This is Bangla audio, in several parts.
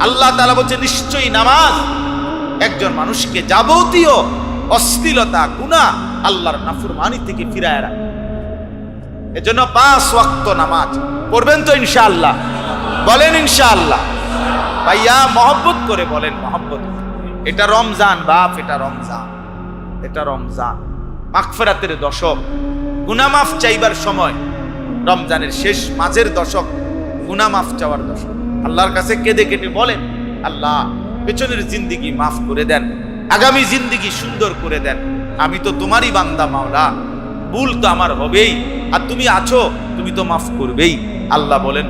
আল্লাহ তাআলা বলছে নিশ্চয়ই নামাজ একজন মানুষকে যাবতীয় অশ্লীলতা গুনাহ আল্লাহর নাফরমানি থেকে ফিরায় রাখে। এজন্য 5 ওয়াক্ত নামাজ পড়বেন তো ইনশাআল্লাহ? বলেন ইনশাআল্লাহ। ভাইয়া মহব্বত করে বলেন, মহব্বত। এটা রমজান বাপ, এটা রমজান, এটা রমজান, মাগফিরাতের দশক, গুনাহ মাফ চাইবার সময়। রমজানের শেষ মাঝের দশক, গুনাহ মাফ চাওয়ার দশক। আল্লাহর কাছে কেঁদে কেটে বলেন, আল্লাহ পেছনের জিন্দেগি মাফ করে দেন, আগামী জিন্দেগি সুন্দর করে দেন। আমি তো তোমারই বান্দা মাওলা, ভুল তো আমার হবেই, আর তুমি আছো, তুমি তো মাফ করবেই। আল্লাহ বলেন,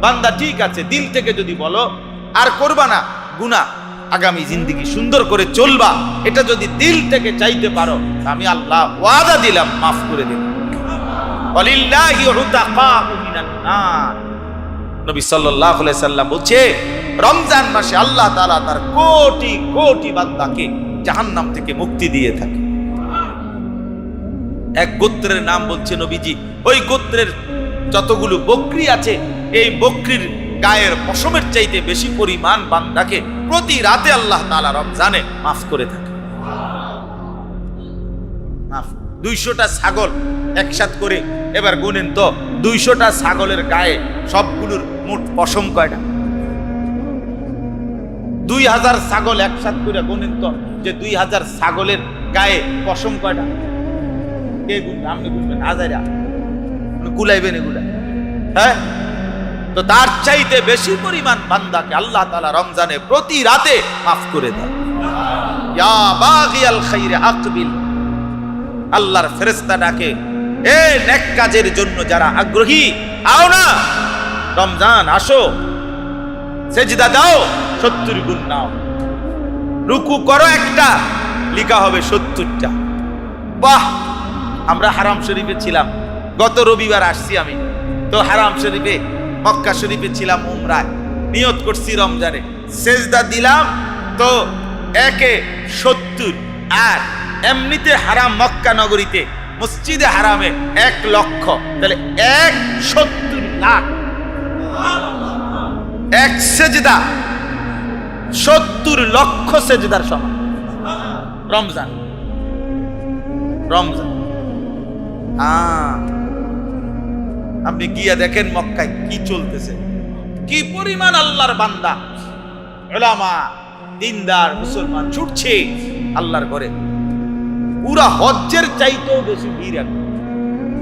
বান্দা ঠিক আছে, দিল থেকে যদি বলো আর করবা না গুনাহ, আগামী জিন্দেগি সুন্দর করে চলবা, এটা যদি দিল থেকে চাইতে পারো, আমি আল্লাহ ওয়াদা দিলাম মাফ করে দেব। ওয়ালিল্লাহি উতাকাউ মিনান নার। নবী সাল্লাল্লাহু আলাইহি সাল্লাম বলছে, রমজান মাসে আল্লাহ তাআলা তার কোটি কোটি বান্দাকে জাহান্নাম থেকে মুক্তি দিয়ে থাকে। এক গোত্রের নাম বলছে নবীজি, ওই গোত্রের যতগুলো বকরি আছে, এই বকরির গায়ের পশমের চাইতে বেশি পরিমাণ বান্দাকে প্রতি রাতে আল্লাহ তাআলা রমজানে মাফ করে থাকে। মাফ 200টা ছাগল একসাথ করে এবার গুনেন তো, 200টা ছাগলের গায়ে সবগুলোর মোট পশম কয়টা? 2000 ছাগল একসাথ করে গুনেন তো, যে 2000 ছাগলের গায়ে পশম কয়টা? কে গুনবে? আপনি গুনবেন, হাজারা গুলাইবেন এগুলা, হ্যাঁ? তো তার চাইতে বেশি পরিমাণ বান্দাকে আল্লাহ তাআলা রমজানে প্রতি রাতে মাফ করে দেন। ইয়া বাগিয়াল খাইরে আকবিল। আল্লাহর ফেরেশতা ডাকে, এ নেক কাজের জন্য যারা আগ্রহী, আও না, রমজান আসো, সেজদা দাও, 70 গুণ নাও, রুকু করো একটা, লিখা হবে 70টা। বাহ! আমরা হারাম শরীফে ছিলাম, গত রবিবার আসছি আমি, তো হারাম শরীফে মক্কা শরীফে ছিলাম উমরায়, নিয়ত করছি রমজানে, সেজদা দিলাম তো 1/70, আর এমনিতে হারাম মক্কা নগরীতে মসজিদে হারামে 1 লক্ষ, তাহলে 1/70 লাখ। এক সেজদা 70 লক্ষ সেজদার সমান। রমজান, রমজান। আপনি গিয়া দেখেন মক্কায় কি চলতেছে, কি পরিমাণ আল্লাহর বান্দা, উলামা, দিনদার মুসলমান ছুটছে আল্লাহর ঘরে। পুরা হজ্জের চাইতেও বেশি ভিড়,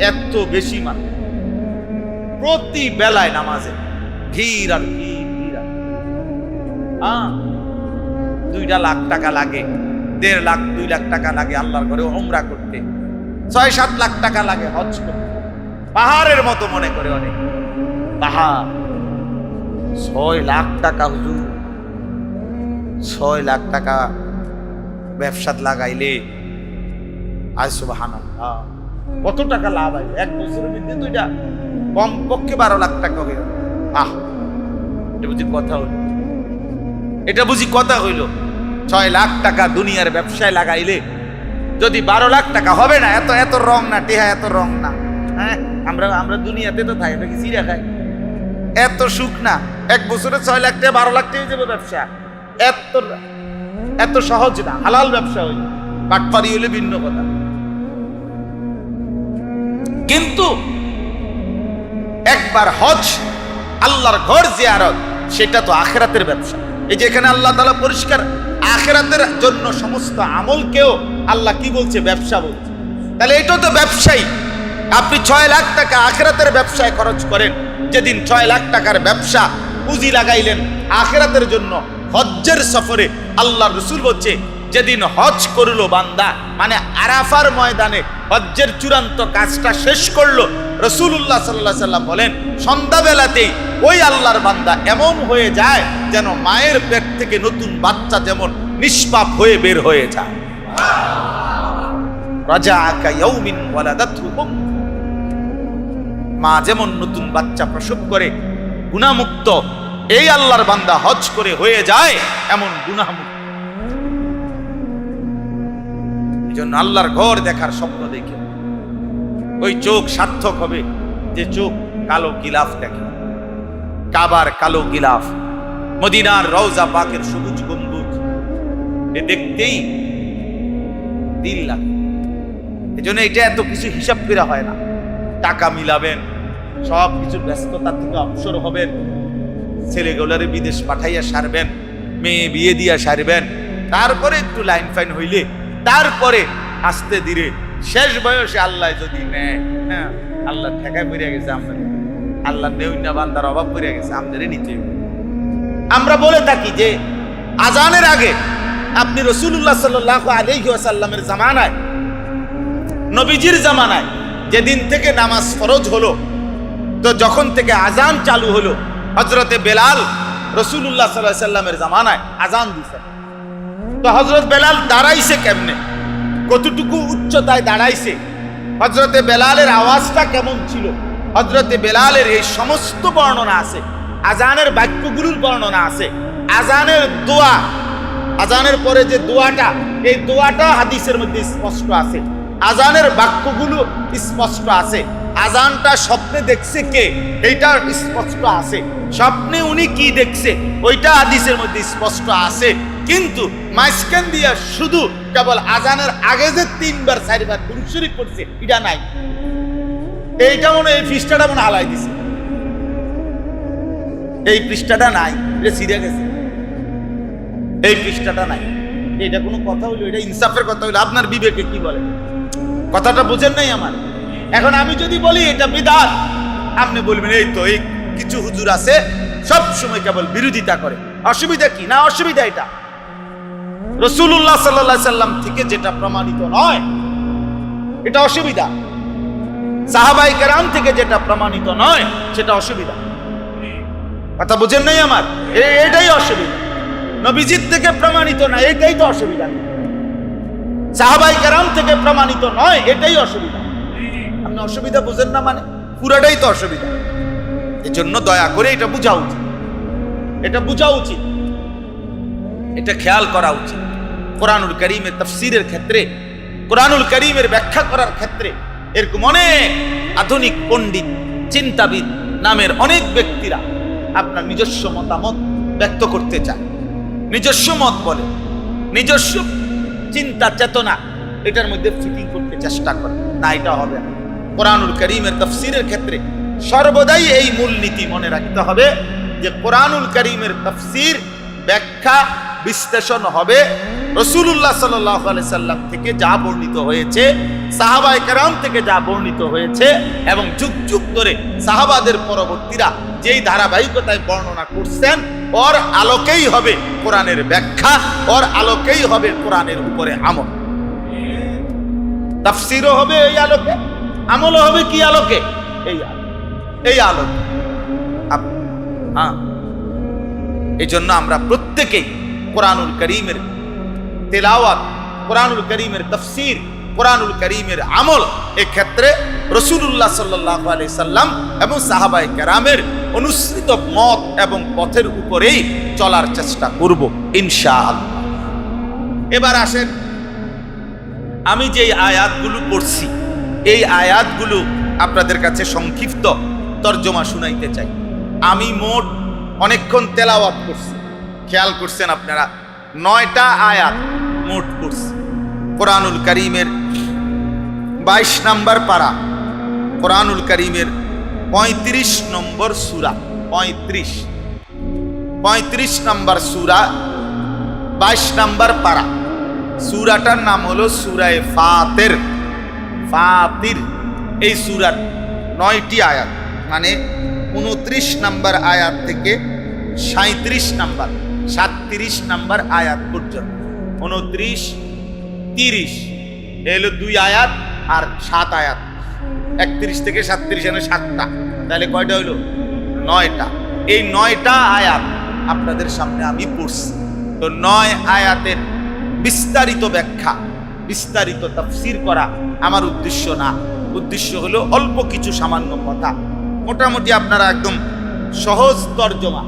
এত বেশি মানুষ প্রতি বেলায় নামাজে ভিড় আর ভিড়। 2 লাখ টাকা লাগে, 1.5 লাখ 2 লাখ টাকা লাগে আল্লাহর ঘরে উমরা করতে, 6-7 লাখ টাকা লাগে হজ করতে। পাহাড়ের মতো মনে করে অনেক, পাহাড়। 6 লাখ টাকা হুজুর, 6 লাখ টাকা ব্যবসাত লাগাইলে আজ সুবহানাল্লাহ কত টাকা লাভ হয়? 1 বছরের মধ্যে তো এটা কমপক্ষে 12 লাখ টাকা হয়ে গেল। এটা বুঝি কথা হইল? এটা বুঝি কথা হইল? 6 লাখ টাকা দুনিয়ার ব্যবসায় লাগাইলে যদি 12 লাখ টাকা হবে না? এত এত রং না, টেহা এত রং না। হ্যাঁ, আমরা দুনিয়াতে তো থাকি, নাকি চিড়া খাই, এত সুখ না। 1 বছরে 6 লাখ টাকা 12 লাখ টাকা যাবে ব্যবসা, এত সহজ না। হালাল ব্যবসা হইল, বাটপারি হইলে ভিন্ন কথা। কিন্তু একবার হজ, আল্লাহর ঘর জিয়ারত, সেটা তো আখিরাতের ব্যবসা। এই যে এখানে আল্লাহ তাআলা পরিষ্কার আখিরাতের জন্য সমস্ত আমলকেও আল্লাহ কি বলছে? ব্যবসা বলছে। তাহলে এটা তো ব্যবসায়ী। আপনি 6 লাখ টাকা আখিরাতের ব্যবসায় খরচ করেন, যেদিন 6 লাখ টাকার ব্যবসা পুঁজি লাগাইলেন আখিরাতের জন্য হজ্জের সফরে, আল্লাহর রাসূল বলছে যেদিন হজ করলো বান্দা, মানে আরাফার ময়দানে হজ্জের চূড়ান্ত কাজটা শেষ করলো, রাসূলুল্লাহ সাল্লাল্লাহু আলাইহি সাল্লাম বলেন সন্ধ্যাবেলাতেই ওই আল্লাহর বান্দা এমন হয়ে যায় যেন মায়ের পেট থেকে নতুন বাচ্চা যেমন নিষ্পাপ হয়ে বের হয়ে যায়। রাজাকা ইয়াউমিন ওয়ালাদাতহু উম্মুহু, মা যেমন নতুন বাচ্চা প্রসব করে গুনাহমুক্ত, এই আল্লাহর বান্দা হজ করে হয়ে যায় এমন গুনাহমুক্ত। এজন্য আল্লাহর ঘর দেখার স্বপ্ন দেখে ওই চোখ সার্থক হবে যে চোখ কালো গিলাফ দেখে, কাবার কালো গিলাফ, মদিনার রওজা পাকের সবুজ গম্বুজ, এ দেখতেই দিল লাগে। এজন্য এটা এত কিছু হিসাব করে হয় না। টাকা মিলাবেন, সব কিছুর ব্যস্ততা থেকে অবসর হবেন, ছেলেগুলারে বিদেশ পাঠাইয়া সারবেন, মেয়ে বিয়ে দিয়া সারবেন, তারপরে একটু লাইন ফাইন হইলে তারপরে আস্তে ধীরে শেষ বয়সে আল্লাহ যদি নেয়, হ্যাঁ আল্লাহ ঠেকায় পড়িয়া গেছে আমাদের, আল্লাহ নেউন্না বান্দার অভাব পড়িয়া গেছে আমাদের নিচে। আমরা বলে থাকি যে আজানের আগে আপনি রাসূলুল্লাহ সাল্লাল্লাহু আলাইহি ওয়াসাল্লামের জামানায়, নবীজির জামানায় যেদিন থেকে নামাজ ফরজ হলো, তো যখন থেকে আজান চালু হলো, হযরতে বেলাল রাসূলুল্লাহ সাল্লাল্লাহু আলাইহি ওয়াসাল্লামের জামানায় আজান দিয়েছে। তো হযরত বেলাল দাঁড়াইছে কেমনে, কতটুকু উচ্চতায় দাঁড়াইছে, হযরতে বেলালের আওয়াজটা কেমন ছিল, হযরতে বেলালের এই সমস্ত বর্ণনা আছে। আজানের বাক্যগুলোর বর্ণনা আছে, আজানের দোয়া, আজানের পরে যে দোয়াটা, এই দোয়াটা হাদিসের মধ্যে স্পষ্ট আছে, আজানের বাক্যগুলো স্পষ্ট আছে। আজানটা স্বপ্নে দেখছে কে, এইটা স্পষ্ট আছে। স্বপ্নে উনি কি দেখছে ওইটা হাদিসের মধ্যে স্পষ্ট আছে। কিন্তু মাঝখান দিয়া শুধু কেবল আজানের আগে যে 3 বার 4 বার দুরূদ শরীফ পড়ছে এটা নাই। এইটা মনে এই পৃষ্ঠাটা মনে হালাই দিছে, এই পৃষ্ঠাটা নাই, এটা ছিঁড়ে গেছে, এই পৃষ্ঠাটা নাই। এটা কোনো কথা হইলো? এটা ইনসাফের কথা হইলো? আপনার বিবেকে কি বলে? কথাটা বুঝেন নাই আমার। এখন আমি যদি বলি এটা বিদআত, আপনি বলবেন এই তো এই কিছু হুজুর আছে সব সময় কেবল বিরোধিতা করে, অসুবিধা কি? না, অসুবিধা এটা রাসূলুল্লাহ সাল্লাল্লাহু আলাইহি সাল্লাম থেকে যেটা প্রমাণিত নয় এটা অসুবিধা, সাহাবায়ে কেরাম থেকে যেটা প্রমাণিত নয় সেটা অসুবিধা। কথা বুঝেন নাই আমার? এটাই অসুবিধা। নবীজির থেকে প্রমাণিত না, এটাই তো অসুবিধা। সাহাবায়ে কেরাম থেকে প্রমাণিত নয়, এটাই অসুবিধা। আপনি অসুবিধা বুঝেন না মানে পুরাটাই তো অসুবিধা। এজন্য দয়া করে এটা বোঝা উচিত, এটা বোঝা উচিত, এটা খেয়াল করা উচিত। কোরআনুল কারীমের তাফসীরের ক্ষেত্রে, কোরআনুল কারীমের ব্যাখ্যা করার ক্ষেত্রে এরকম অনেক আধুনিক পণ্ডিত, চিন্তাবিদ নামের অনেক ব্যক্তিরা আপনার নিজস্ব মতামত ব্যক্ত করতে চায়, নিজস্ব মত বলে, নিজস্ব চিন্তা চেতনা এটার মধ্যে ফিটিং করতে চেষ্টা করে। না, এটা হবে না। কোরআনুল কারীমের তাফসীরের ক্ষেত্রে সর্বদাই এই মূলনীতি মনে রাখতে হবে যে কোরআনুল কারীমের তাফসীর, ব্যাখ্যা, বিশ্লেষণ হবে রাসূলুল্লাহ সাল্লাল্লাহু আলাইহি সাল্লাম থেকে যা বর্ণিত হয়েছে, সাহাবায়ে কেরাম থেকে যা বর্ণিত হয়েছে, এবং যুগ যুগ ধরে সাহাবাদের পরবর্তীরা যেই ধারাবাহিকতায় বর্ণনা করছেন, ওর আলোকেই হবে কোরআনের ব্যাখ্যা, ওর আলোকেই হবে কোরআনের উপরে আমল। তাফসীরও হবে এই আলোকে, আমলও হবে কি আলোকে? এই আলোকে। হ্যাঁ, এই জন্য আমরা প্রত্যেকেই কোরআনুল কারীমের তেলাওয়াত, কোরআনুল কারীমের তাফসীর, কোরআনুল কারীমের আমল, এই ক্ষেত্রে রাসূলুল্লাহ সাল্লাল্লাহু আলাইহি সাল্লাম এবং সাহাবায়ে কেরামের অনুসৃত মত এবং পথের উপরেই চলার চেষ্টা করব ইনশাআল্লাহ। এবার আসেন, আমি যে আয়াতগুলো পড়ছি এই আয়াতগুলো আপনাদের কাছে সংক্ষিপ্ত তরজমা শুনাইতে চাই। আমি মোট অনেকক্ষণ তেলাওয়াত করছি, খেয়াল করছেন আপনারা, 9টা আয়াত মোট করছি। কোরআনুল কারীমের 22 নম্বর পারা, কোরআনুল কারীমের 35 নম্বর সূরা, 35 নম্বর সূরা, 22 নম্বর পারা। সূরাটার নাম হলো সূরায়ে ফাতির। ফাতির এই সূরার 9টি আয়াত, মানে 29 নম্বর আয়াত থেকে 37 নম্বর 37 নম্বর আয়াত পর্যন্ত, 29, 30 এলো 2 আয়াত আর 7 আয়াত, 31 থেকে 37 এনে 7টা, তাহলে কয়টা হইল? 9টা। এই 9টা আয়াত আপনাদের সামনে আমি পড়ছি। তো 9 আয়াতের বিস্তারিত ব্যাখ্যা, বিস্তারিত তাফসীর করা আমার উদ্দেশ্য না। উদ্দেশ্য হলো অল্প কিছু সামান্য কথা, মোটামুটি আপনারা একদম সহজ তরজমা,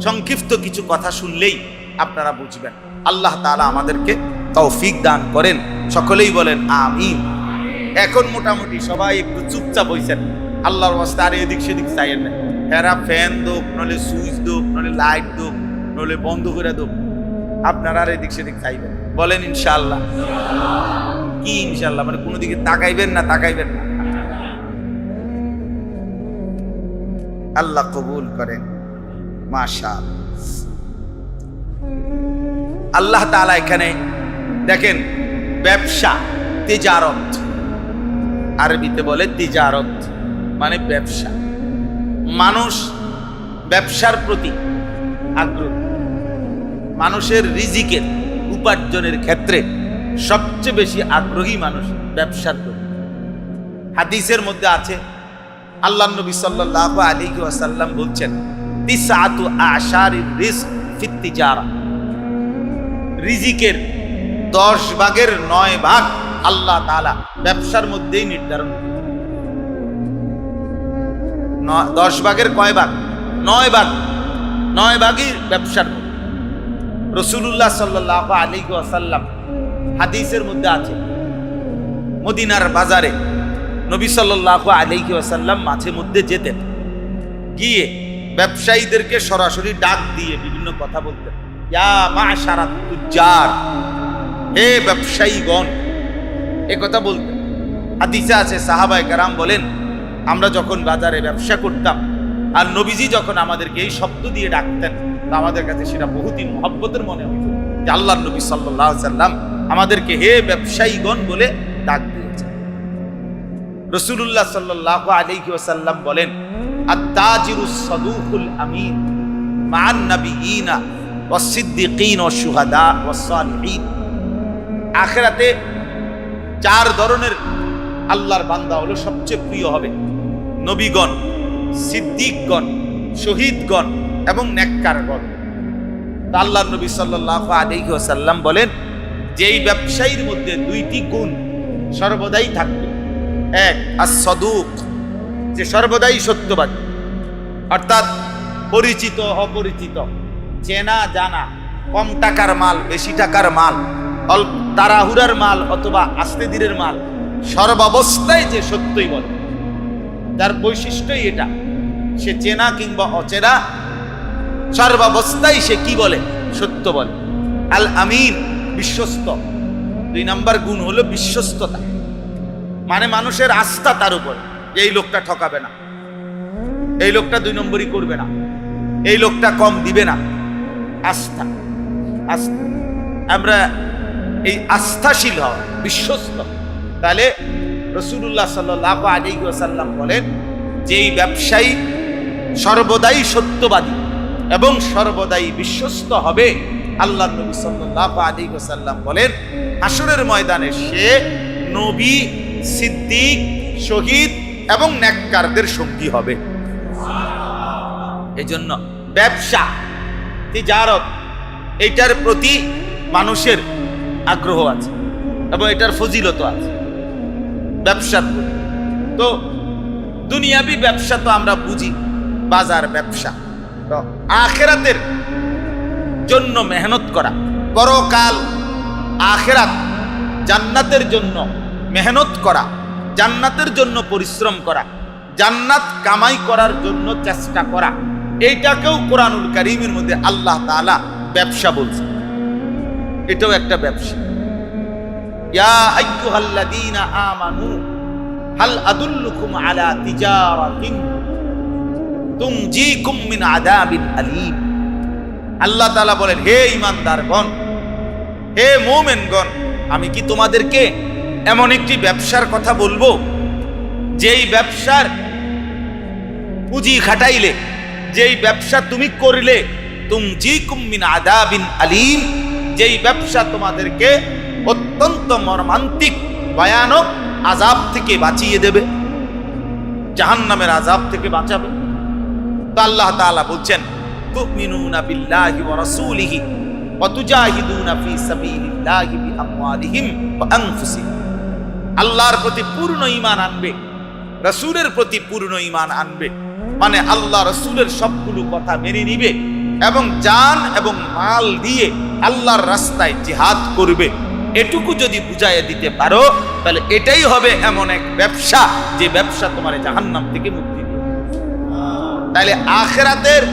সংক্ষিপ্ত কিছু কথা শুনলেই আপনারা বুঝবেন। আল্লাহ তাআলা আমাদেরকে তৌফিক দান করেন, সকলেই বলেন আমিন। এখন মোটামুটি সবাই একটু চুপচাপ হইছেন, আল্লাহর ওয়াস্তে আর এদিক সেদিক চাইয়েন না। এরা ফ্যান দোক, নলে সুইচ দোক, নলে লাইট দোক, নলে বন্ধ করে দেব, আপনারা আর এদিক সেদিক খাইবেন। বলেন ইনশাআল্লাহ। কি ইনশাআল্লাহ মানে কোনো দিকে তাকাইবেন না? তাকাইবেন না। আল্লাহ কবুল করেন। মাশাআল্লাহ। আল্লাহ তাআলা এখানে দেখেন, ব্যবসা, তিজারত, আরবিতে বলে তিজারত মানে ব্যবসা। মানুষ ব্যবসার প্রতি আগ্রহী। মানুষের রিজিকের উপার্জনের ক্ষেত্রে সবচেয়ে বেশি আগ্রহী মানুষ ব্যবসার প্রতি। হাদিসের মধ্যে আছে, আল্লাহ নবী সাল্লাল্লাহু আলাইহি ওয়াসাল্লাম বলছেন, তিসআতু আশারির রিজক ফিত তিজারা, রিজিকের 10 ভাগের 9 ভাগ আল্লাহ তাআলা ব্যবসার মধ্যেই নির্ধারণ করেছেন। 10 ভাগের কয় ভাগ? 9 ভাগ। 9 ভাগই ব্যবসার মধ্যে। রাসূলুল্লাহ সাল্লাল্লাহু আলাইহি ওয়াসাল্লাম হাদিসের মধ্যে আছে, মদিনার বাজারে নবী সাল্লাল্লাহু আলাইহি ওয়াসাল্লাম মাঝে মধ্যে যেতেন, গিয়ে ব্যবসায়ীদেরকে সরাসরি ডাক দিয়ে বিভিন্ন কথা বলতেন। ইয়া মাশারাত তুজ্জার, হে ব্যবসায়ীগণ, এ কথা বলতেন। হাদিসে আছে, সাহাবায়ে কেরাম বলেন, আমরা যখন বাজারে ব্যবসা করতাম আর নবীজি যখন আমাদেরকে এই শব্দ দিয়ে ডাকতেন, তা আমাদের কাছে সেটা বহুতই মহব্বতের মনে হতো যে আল্লাহর নবী সাল্লাল্লাহু আলাইহি ওয়াসাল্লাম আমাদেরকে হে ব্যবসায়ীগণ বলে ডাক দিয়েছেন। রাসূলুল্লাহ সাল্লাল্লাহু আলাইহি ওয়াসাল্লাম বলেন, আত-তাজিরুস সাদুকুল আমিন মা'আন নাবিয়িনা ওয়াস-সিদ্দিকিন ওয়াশ-শুহাদা ওয়াস-সালিহিন। আখিরাতে 4 ধরনের আল্লাহর বান্দা হলো সবচেয়ে প্রিয় হবে: নবীগণ, সিদ্দিকগণ, শহীদগণ এবং নেককারগণ। আল্লাহর নবী সাল্লাল্লাহু আলাইহি ওয়াসাল্লাম বলেন, যেই ব্যবসায়ীর মধ্যে 2টি গুণ সর্বদাই থাকবে। এক, আস-সাদুক, যে সর্বদাই সত্যবাদী, অর্থাৎ পরিচিত অপরিচিত, চেনা জানা, কম টাকার মাল, বেশি টাকার মাল, অল্প তাড়াহুড়ার মাল অথবা আস্তে ধীরের মাল, সর্বাবস্থায় যে সত্যই বলে, যার বৈশিষ্ট্যই এটা। সে চেনা কিংবা অচেনা, সর্বাবস্থায় সে কি বলে? সত্য বলে। আল আমিন, বিশ্বস্ত। 2 নম্বর গুণ হলো বিশ্বস্ততা, মানে মানুষের আস্থা তার উপর, এই লোকটা ঠকাবে না, এই লোকটা 2 নম্বরই করবে না, এই লোকটা কম দিবে না। আস্থা, আস্থা। আমরা এই আস্থাশীল হওয়া, বিশ্বস্ত। তাহলে রাসূলুল্লাহ সাল্লাল্লাহু আলাইহি ওয়াসাল্লাম বলেন, যেই ব্যবসায়ী সর্বদাই সত্যবাদী এবং সর্বদাই বিশ্বস্ত হবে, আল্লাহর নবী সাল্লাল্লাহু আলাইহি ওয়াসাল্লাম বলেন, হাসরের ময়দানে সে নবী, সিদ্দিক, শহীদ এবং নেককারদের সঙ্গী হবে। এজন্য ব্যবসা, তিজারত, এটার প্রতি মানুষের আগ্রহ আছে এবং এটার ফজিলত আছে। ব্যবসার প্রতি তো দুনিয়াবি ব্যবসা তো আমরা বুঝি, বাজার ব্যবসা। তো আখিরাতের জন্য মেহনত করা, পরকাল আখিরাত জান্নাতের জন্য মেহনত করা, জান্নাতের জন্য পরিশ্রম করা, জান্নাত কামাই করার জন্য চেষ্টা করা, এইটাকেও কোরআনুল কারীমের মধ্যে আল্লাহ তাআলা ব্যবসা বলছে। এটাও একটা ব্যবসা। ইয়া আইয়ুহাল্লাযীনা আমানু হাল আদুল্লুকুম আলা তিজারাতিন তুনজিকুম মিন আযাবিন আলীম। আল্লাহ তাআলা বলেন, হে ঈমানদারগণ, হে মুমিনগণ, আমি কি তোমাদেরকে এমন একটি ব্যবসার কথা বলবো, যেই ব্যবসার পুঁজি খাটাইলে, যেই ব্যবসা তুমি করলে, তুনজিকুম মিন আযাবিন আলীম, যেই ব্যবসা তোমাদেরকে অত্যন্ত মর্মান্তিক ভয়ানক আযাব থেকে বাঁচিয়ে দেবে, জাহান্নামের আযাব থেকে বাঁচাবে। তো আল্লাহ তাআলা বলছেন, তুমিনুনা বিল্লাহি ওয়া রাসূলিহি ওয়া তুজাহিদুনা ফি সাবিলিল্লাহি বিআমওয়ালিহিম ওয়া আনফুসিহিম। আল্লাহর প্রতি পূর্ণ ঈমান আনবে, রাসূলের প্রতি পূর্ণ ঈমান আনবে, মানে আল্লাহ রাসূলের সবগুলো কথা মেনে নিবে এবং জান এবং মাল দিয়ে আল্লাহর রাস্তায় জিহাদ করবে। এটুকু যদি বুঝাইয়া দিতে পারো, তাহলে এটাই হবে এমন এক ব্যবসা, যে ব্যবসা তোমার জাহান্নাম থেকে মুক্তি দিবে। তাহলে আখিরাতের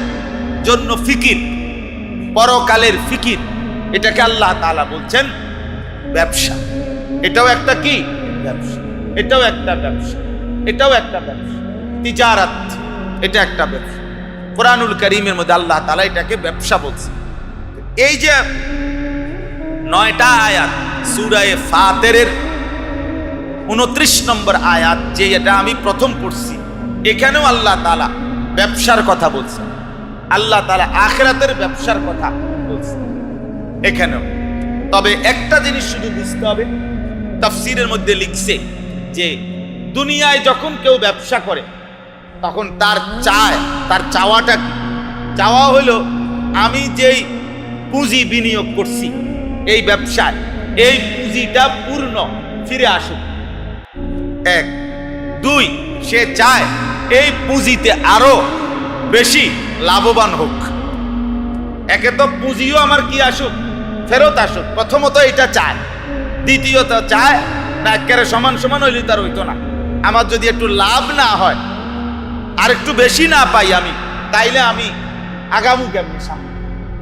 জন্য ফিকির, পরকালের ফিকির, এটাকে আল্লাহ তাআলা বলছেন ব্যবসা। এটাও একটা কি ব্যবসা, এটাও একটা ব্যবসা, এটাও একটা ব্যবসা। তিজারাত, এটা একটা ব্যবসা। কোরআনুল কারীমের মধ্যে আল্লাহ তাআলা এটাকে ব্যবসা বলছে। এই যে 9টা আয়াত সূরা ফাতিরের 29 নম্বর আয়াত, যে এটা আমি প্রথম পড়ছি, এখানেও আল্লাহ তাআলা ব্যবসার কথা বলছে। আল্লাহ তাআলা আখিরাতের ব্যবসার কথা বলছে এখানেও। তবে একটা জিনিস শুধু বুঝতে হবে, তাফসীরের মধ্যে লিখছে যে দুনিয়ায় যখন কেউ ব্যবসা করে তখন তার চাওয়াটা কি? চাওয়া হলো আমি যেই পুঁজি বিনিয়োগ করছি এই ব্যবসায়, এই পুঁজিটা পূর্ণ ফিরে আসুক। 1, 2, সে চায় এই পুঁজিতে আরো বেশি লাভবান হোক। একে তো পুঁজিও আমার কি আসুক, ফেরত আসুক, প্রথমত এটা চায়। দ্বিতীয়ত চায় না একেবারে সমান সমান হইলে তার হইতো না, আমার যদি একটু লাভ না হয় আর একটু বেশি না পাই আমি, তাইলে আমি আগামু কেমনে, সামনে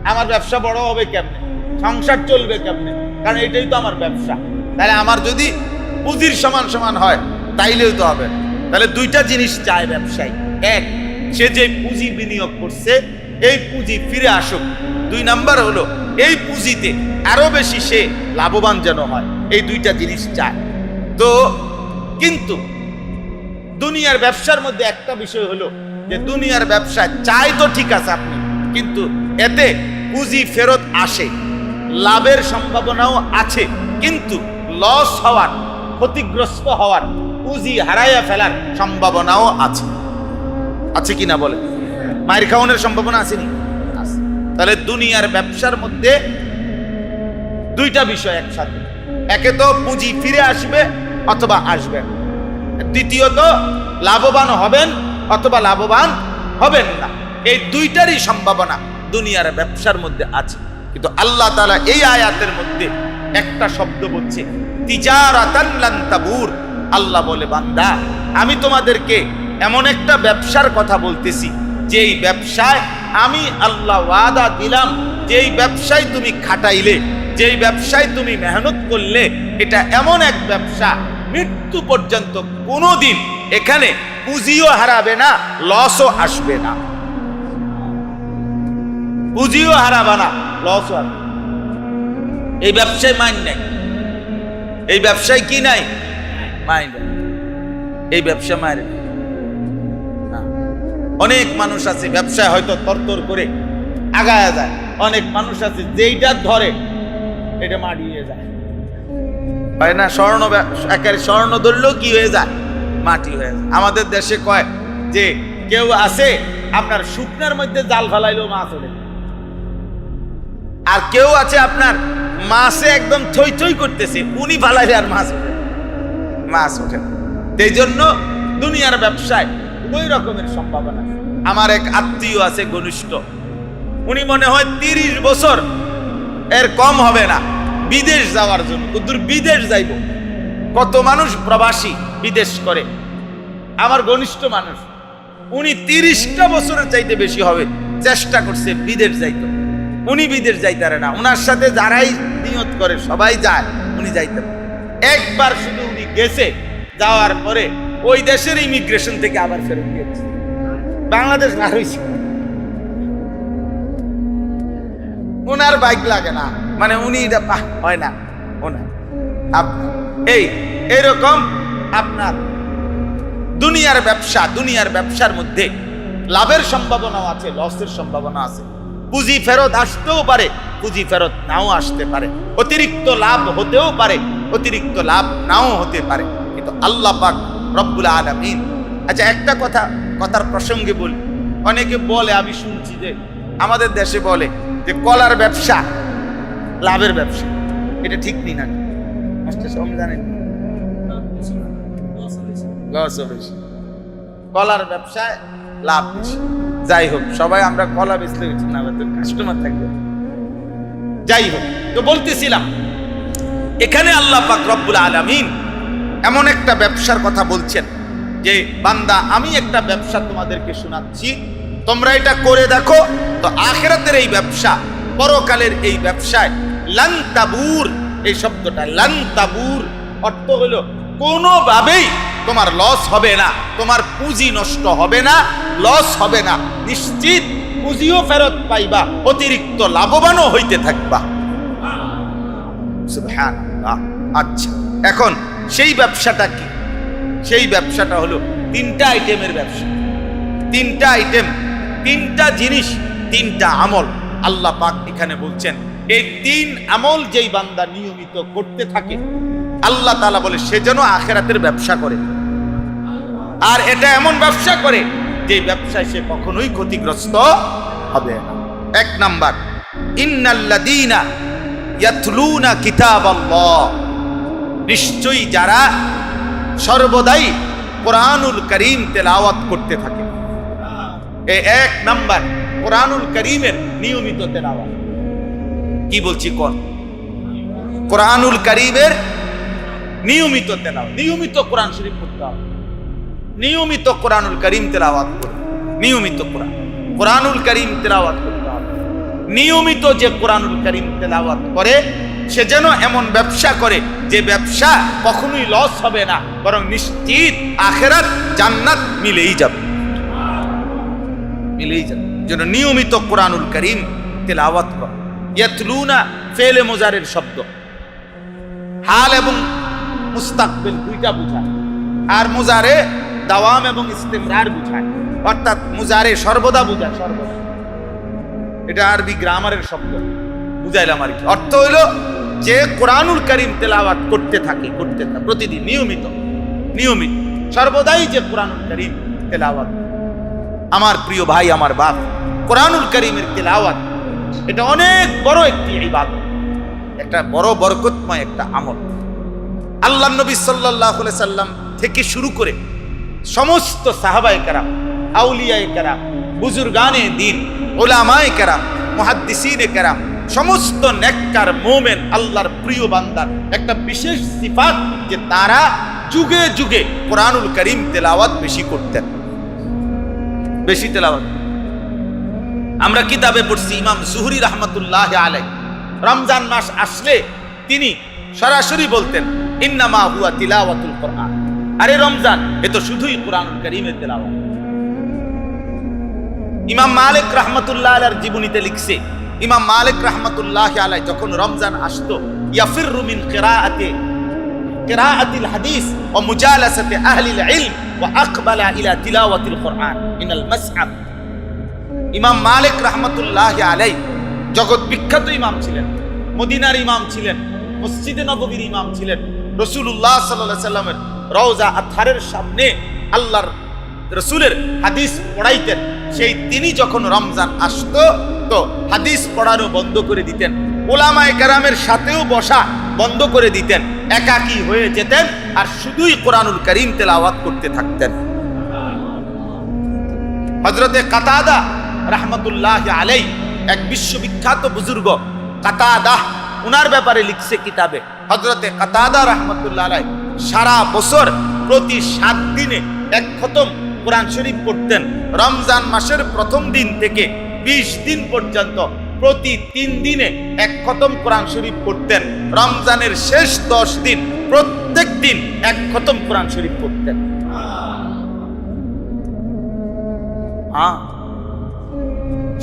আমার ব্যবসা বড় হবে কেমনে, সংসার চলবে কেমনে, কারণ এটাই তো আমার ব্যবসা। তাহলে আমার যদি পুঁজির সমান সমান হয় তাইলেও তো হবে। তাহলে দুইটা জিনিস চায় ব্যবসায়ী। 1, সে যে পুঁজি বিনিয়োগ করছে এই পুঁজি ফিরে আসুক। 2 নাম্বার হলো এই পুঁজিতে আরো বেশি সে লাভবান যেন হয়। এই দুইটা জিনিস চায়। তো কিন্তু দুনিয়ার ব্যবসার মধ্যে একটা বিষয় হলো যে দুনিয়ার ব্যবসায় চাই তো ঠিক আছে আপনি, কিন্তু এতে পুঁজি ফেরত আসে, লাভের সম্ভাবনাও আছে, কিন্তু লস হওয়ার, ক্ষতিগ্রস্ত হওয়ার, পুঁজি হারাইয়া ফেলার সম্ভাবনাও আছে। আছে কিনা বলে? মায়ের খাওয়ানোর সম্ভাবনা আসেনি? আছে। তাহলে দুনিয়ার ব্যবসার মধ্যে দুইটা বিষয় একসাথে। একে তো পুঁজি ফিরে আসবে অথবা আসবে না, দ্বিতীয়ত লাভবান হবেন অথবা লাভবান হবেন না। এই দুইটারই সম্ভাবনা দুনিয়ার ব্যবসার মধ্যে আছে। কিন্তু আল্লাহ তাআলা এই আয়াতের মধ্যে একটা শব্দ বলছে, তিজারাতান লান তাবুর। আল্লাহ বলে, বান্দা আমি তোমাদেরকে এমন একটা ব্যবসার কথা বলতেছি যেই ব্যবসায় আমি আল্লাহ ওয়াদা দিলাম, যেই ব্যবসায় তুমি খাটাইলে, যেই ব্যবসায় তুমি মেহনত করলে, এটা এমন এক ব্যবসা মৃত্যু পর্যন্ত কোনোদিন এখানে পুঁজিও হারাবে না, লসও আসবে না। পুঁজিও হারাবে না, লসও আসবে। এই ব্যবসায় মাইন নাই, এই ব্যবসায় কি নাই? মাইন। এই ব্যবসা মায়ের অনেক মানুষ আছে ব্যবসায় হয়তো তরতর করে আগায়া যায়, অনেক মানুষ আছে যেইটা ধরে এটা মাটিয়ে যায়, হয় না? স্বর্ণ ধরলেও কি হয়ে যায়? মাটি হয়ে যায়। আমাদের দেশে কয় যে কেউ আছে আপনার শুকনার মধ্যে জাল ফেলাইলেও মাছ ওঠে, আর কেউ আছে আপনার মাছে একদম থই থই করতেছে, উনি ফালাইলে আর মাছ ওঠে, মাছ ওঠে। এই জন্য দুনিয়ার ব্যবসায় ওই রকমের সম্ভাবনা। আমার এক আত্মীয় আছে ঘনিষ্ঠ, উনি মনে হয় 30 বছর এর কম হবে না বিদেশ যাওয়ার জন্য। কতদূর বিদেশ যাইব, কত মানুষ প্রবাসী বিদেশ করে। আমার ঘনিষ্ঠ মানুষ, উনি 30টা বছরের চাইতে বেশি হবে চেষ্টা করছে বিদেশ যাইতে, উনি বিদেশ যাইতারে না। ওনার সাথে যারাই নিয়ত করে সবাই যায়, উনি যাইতে। একবার শুধু উনি গেছে, যাওয়ার পরে ওই দেশের ইমিগ্রেশন থেকে আবার ফেরত গিয়েছে, বাংলাদেশ না হয়েছে। ওনার বাইক লাগে না, মানে উনি এটা হয় না ওনার। আপনার এইরকম আপনার দুনিয়ার ব্যবসা, দুনিয়ার ব্যবসার মধ্যে লাভের সম্ভাবনাও আছে, লসের সম্ভাবনা আছে। পুঁজি ফেরত আসতেও পারে, পুঁজি ফেরত নাও আসতে পারে, অতিরিক্ত লাভ হতেও পারে, অতিরিক্ত লাভ নাও হতে পারে। কিন্তু আল্লাহ পাক রব্বুল আলামিন। আচ্ছা, একটা কথার প্রসঙ্গে বলি। অনেকে বলে, আমি শুনছি যে আমাদের দেশে বলে যে কলার ব্যবসা লাভের ব্যবসা, এটা ঠিক নেই না? জানেন কলার ব্যবসায় লাভ বেশি। যাই হোক, সবাই আমরা কলা বেচতে গেছি না, কাস্টমার থাকবে। যাই হোক, তো বলতেছিলাম এখানে আল্লাহ পাক রব্বুল আলামিন এমন একটা ব্যবসার কথা বলছেন যে বান্দা আমি একটা ব্যবসা তোমাদেরকে শোনাচ্ছি, তোমরা এটা করে দেখো, তো আখিরাতের এই ব্যবসা পরকালের এই ব্যবসায় লান তাবুর, এই শব্দটা লান তাবুর অর্থ হলো কোনোভাবেই তোমার লস হবে না, তোমার পুঁজি নষ্ট হবে না, লস হবে না, নিশ্চিত পুঁজিও ফেরত পাইবা, অতিরিক্ত লাভবানও হইতে থাকবা। সুবহানাল্লাহ। আচ্ছা, এখন সেই ব্যবসাটা কি? সেই ব্যবসাটা হলো তিনটা আইটেমের ব্যবসা। তিনটা আইটেম, তিনটা জিনিস, তিনটা আমল আল্লাহ পাক এখানে বলছেন। এই তিন আমল যেই বান্দা নিয়মিত করতে থাকে, আল্লাহ তাআলা বলে সে যেন আখিরাতের ব্যবসা করে। আর এটা এমন ব্যবসা করে যে ব্যবসায় সে কখনোই ক্ষতিগ্রস্ত হবে না। এক নাম্বার, ইন্নাল্লাযীনা ইয়াতলুনা কিতাবাল্লাহ, নিশ্চয়ই যারা সর্বদাই কোরআনুল কারীম তেলাওয়াত করতে থাকে। এই এক নাম্বার, কোরআনুল কারীমের নিয়মিত তেলাওয়াত। কি বলছি কোন? কোরআনুল কারীমের নিয়মিত তেলাওয়াত, নিয়মিত কোরআন শরীফ পড়তে হবে, নিয়মিত কোরআনুল কারীম তেলাওয়াত করবে, নিয়মিত কোরআনুল কারীম তেলাওয়াত করতে হবে। নিয়মিত যে কোরআনুল কারীম তেলাওয়াত করে সে যেন এমন ব্যবসা করে যে ব্যবসা কখনোই লস হবে না, বরং নিশ্চিত আখিরাত জান্নাত মিলেই যাবে, মিলেই যাবে। যেন নিয়মিত কোরআনুল কারীম তেলাওয়াত করে। ইয়াতলুনা ফেলে মুজারের শব্দ, হাল এবং মুস্তাকবিল দুইটা বোঝায়, আর মুজারে দাওয়াম এবং ইস্তিমরার বোঝায়, অর্থাৎ মুজারে সর্বদা বোঝায়, সর্বদা। এটা আরবি গ্রামারের শব্দ, বুঝাইলাম আর কি। অর্থ হইল যে কোরআনুল কারীম তেলাওয়াত করতে থাকে, প্রতিদিন নিয়মিত, সর্বদাই যে কোরআনুল কারীম তেলাওয়াত। আমার প্রিয় ভাই, আমার বাপ, কোরআনুল কারীমের তেলাওয়াত এটা অনেক বড় একটি ইবাদত, একটা বড় বরকতময় একটা আমল। আল্লাহর নবী সাল্লাল্লাহু আলাইহি সাল্লাম থেকে শুরু করে সমস্ত সাহাবায়ে কেরাম, আউলিয়ায়ে কেরাম, বুজুর্গানে দ্বীন, উলামায়ে কেরাম, মুহাদ্দিসিনে কেরাম, সমস্ত নেককার মুমিন আল্লাহর প্রিয় বান্দার একটা বিশেষ সিফাত যে তারা যুগে যুগে কোরআনুল কারীম তেলাওয়াত বেশি করতেন, বেশি তেলাওয়াত। আমরা কিতাবে পড়ছি ইমাম জুহরি রাহমাতুল্লাহি আলাইহি রমজান মাস আসলে তিনি সরাসরি বলতেন ইন্নামা হুয়া তিলাওয়াতুল কোরআন, আরে রমজান এ তো শুধুই কোরআনুল কারীমের তেলাওয়াত। ইমাম মালিক রাহমাতুল্লাহি আলাইহির জীবনীতে লিখছে, ইমাম মালিক রাহমাতুল্লাহি আলাইহি যখন রমজান আসতো ইয়াফিরু মিন কিরাআতিল হাদিস ওয়া মুজালাসাতি আহলিল ইলম ওয়া আকবালা ইলা তিলাওয়াতিল কোরআন মিনাল মাসহাব। ইমাম মালিক রাহমাতুল্লাহি আলাইহি জগৎ বিখ্যাত ইমাম ছিলেন, মদিনার ইমাম ছিলেন, মসজিদে নববীর ইমাম ছিলেন। রাসূলুল্লাহ সাল্লাল্লাহু আলাইহি সাল্লামের রওজা আতহারের সামনে আল্লাহর রাসূলের হাদিস পড়াইতেন। সেই তিনি যখন রমজান আসতো তো হাদিস পড়ানো বন্ধ করে দিতেন, উলামায়ে কেরামের সাথেও বসা বন্ধ করে দিতেন, একাকী হয়ে যেতেন আর শুধুই কোরআনুল কারীম তেলাওয়াত করতে থাকতেন। হযরতে কাতাদা রাহমাতুল্লাহি আলাইহি এক বিশ্ববিখ্যাত বুজুর্গ, কাতাদা, উনার ব্যাপারে লিখছে কিতাবে। হযরতে কাতাদা রাহমাতুল্লাহি আলাইহি সারা বছর প্রতি 7 দিনে এক খতম কোরআন শরীফ পড়তেন। রমজান মাসের প্রথম দিন থেকে 20 দিন পর্যন্ত প্রতি 3 দিনে এক খতম কোরআন শরীফ পড়তেন। রমজানের শেষ 10 দিন প্রত্যেক দিন এক খতম কোরআন শরীফ পড়তেন।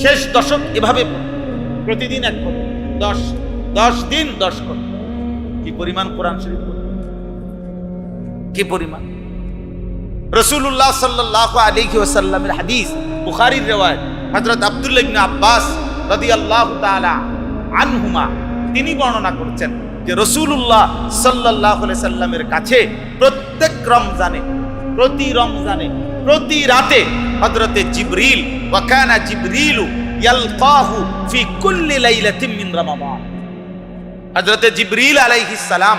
শেষ দশক এভাবে প্রতিদিন এক খতম, 10 দিন 10 খতম। কি পরিমাণ কোরআন শরীফ পড়তেন, কি পরিমাণ! রাসূলুল্লাহ সাল্লাল্লাহু আলাইহি ওয়াসাল্লামের হাদিস, বুখারীর riwayat, হযরত আব্দুল্লাহ ইবনে আব্বাস রাদিয়াল্লাহু তাআলা আনহুমা তিনি বর্ণনা করছেন যে রাসূলুল্লাহ সাল্লাল্লাহু আলাইহি সাল্লামের কাছে প্রত্যেক রমজানে, প্রতি রাতে হযরতে জিবরিল, ওয়া কানা জিবরিলু ইয়ালকাহু ফি কুল্লি লাইলাতিন মিন রমাদান, হযরতে জিবরিল আলাইহিস সালাম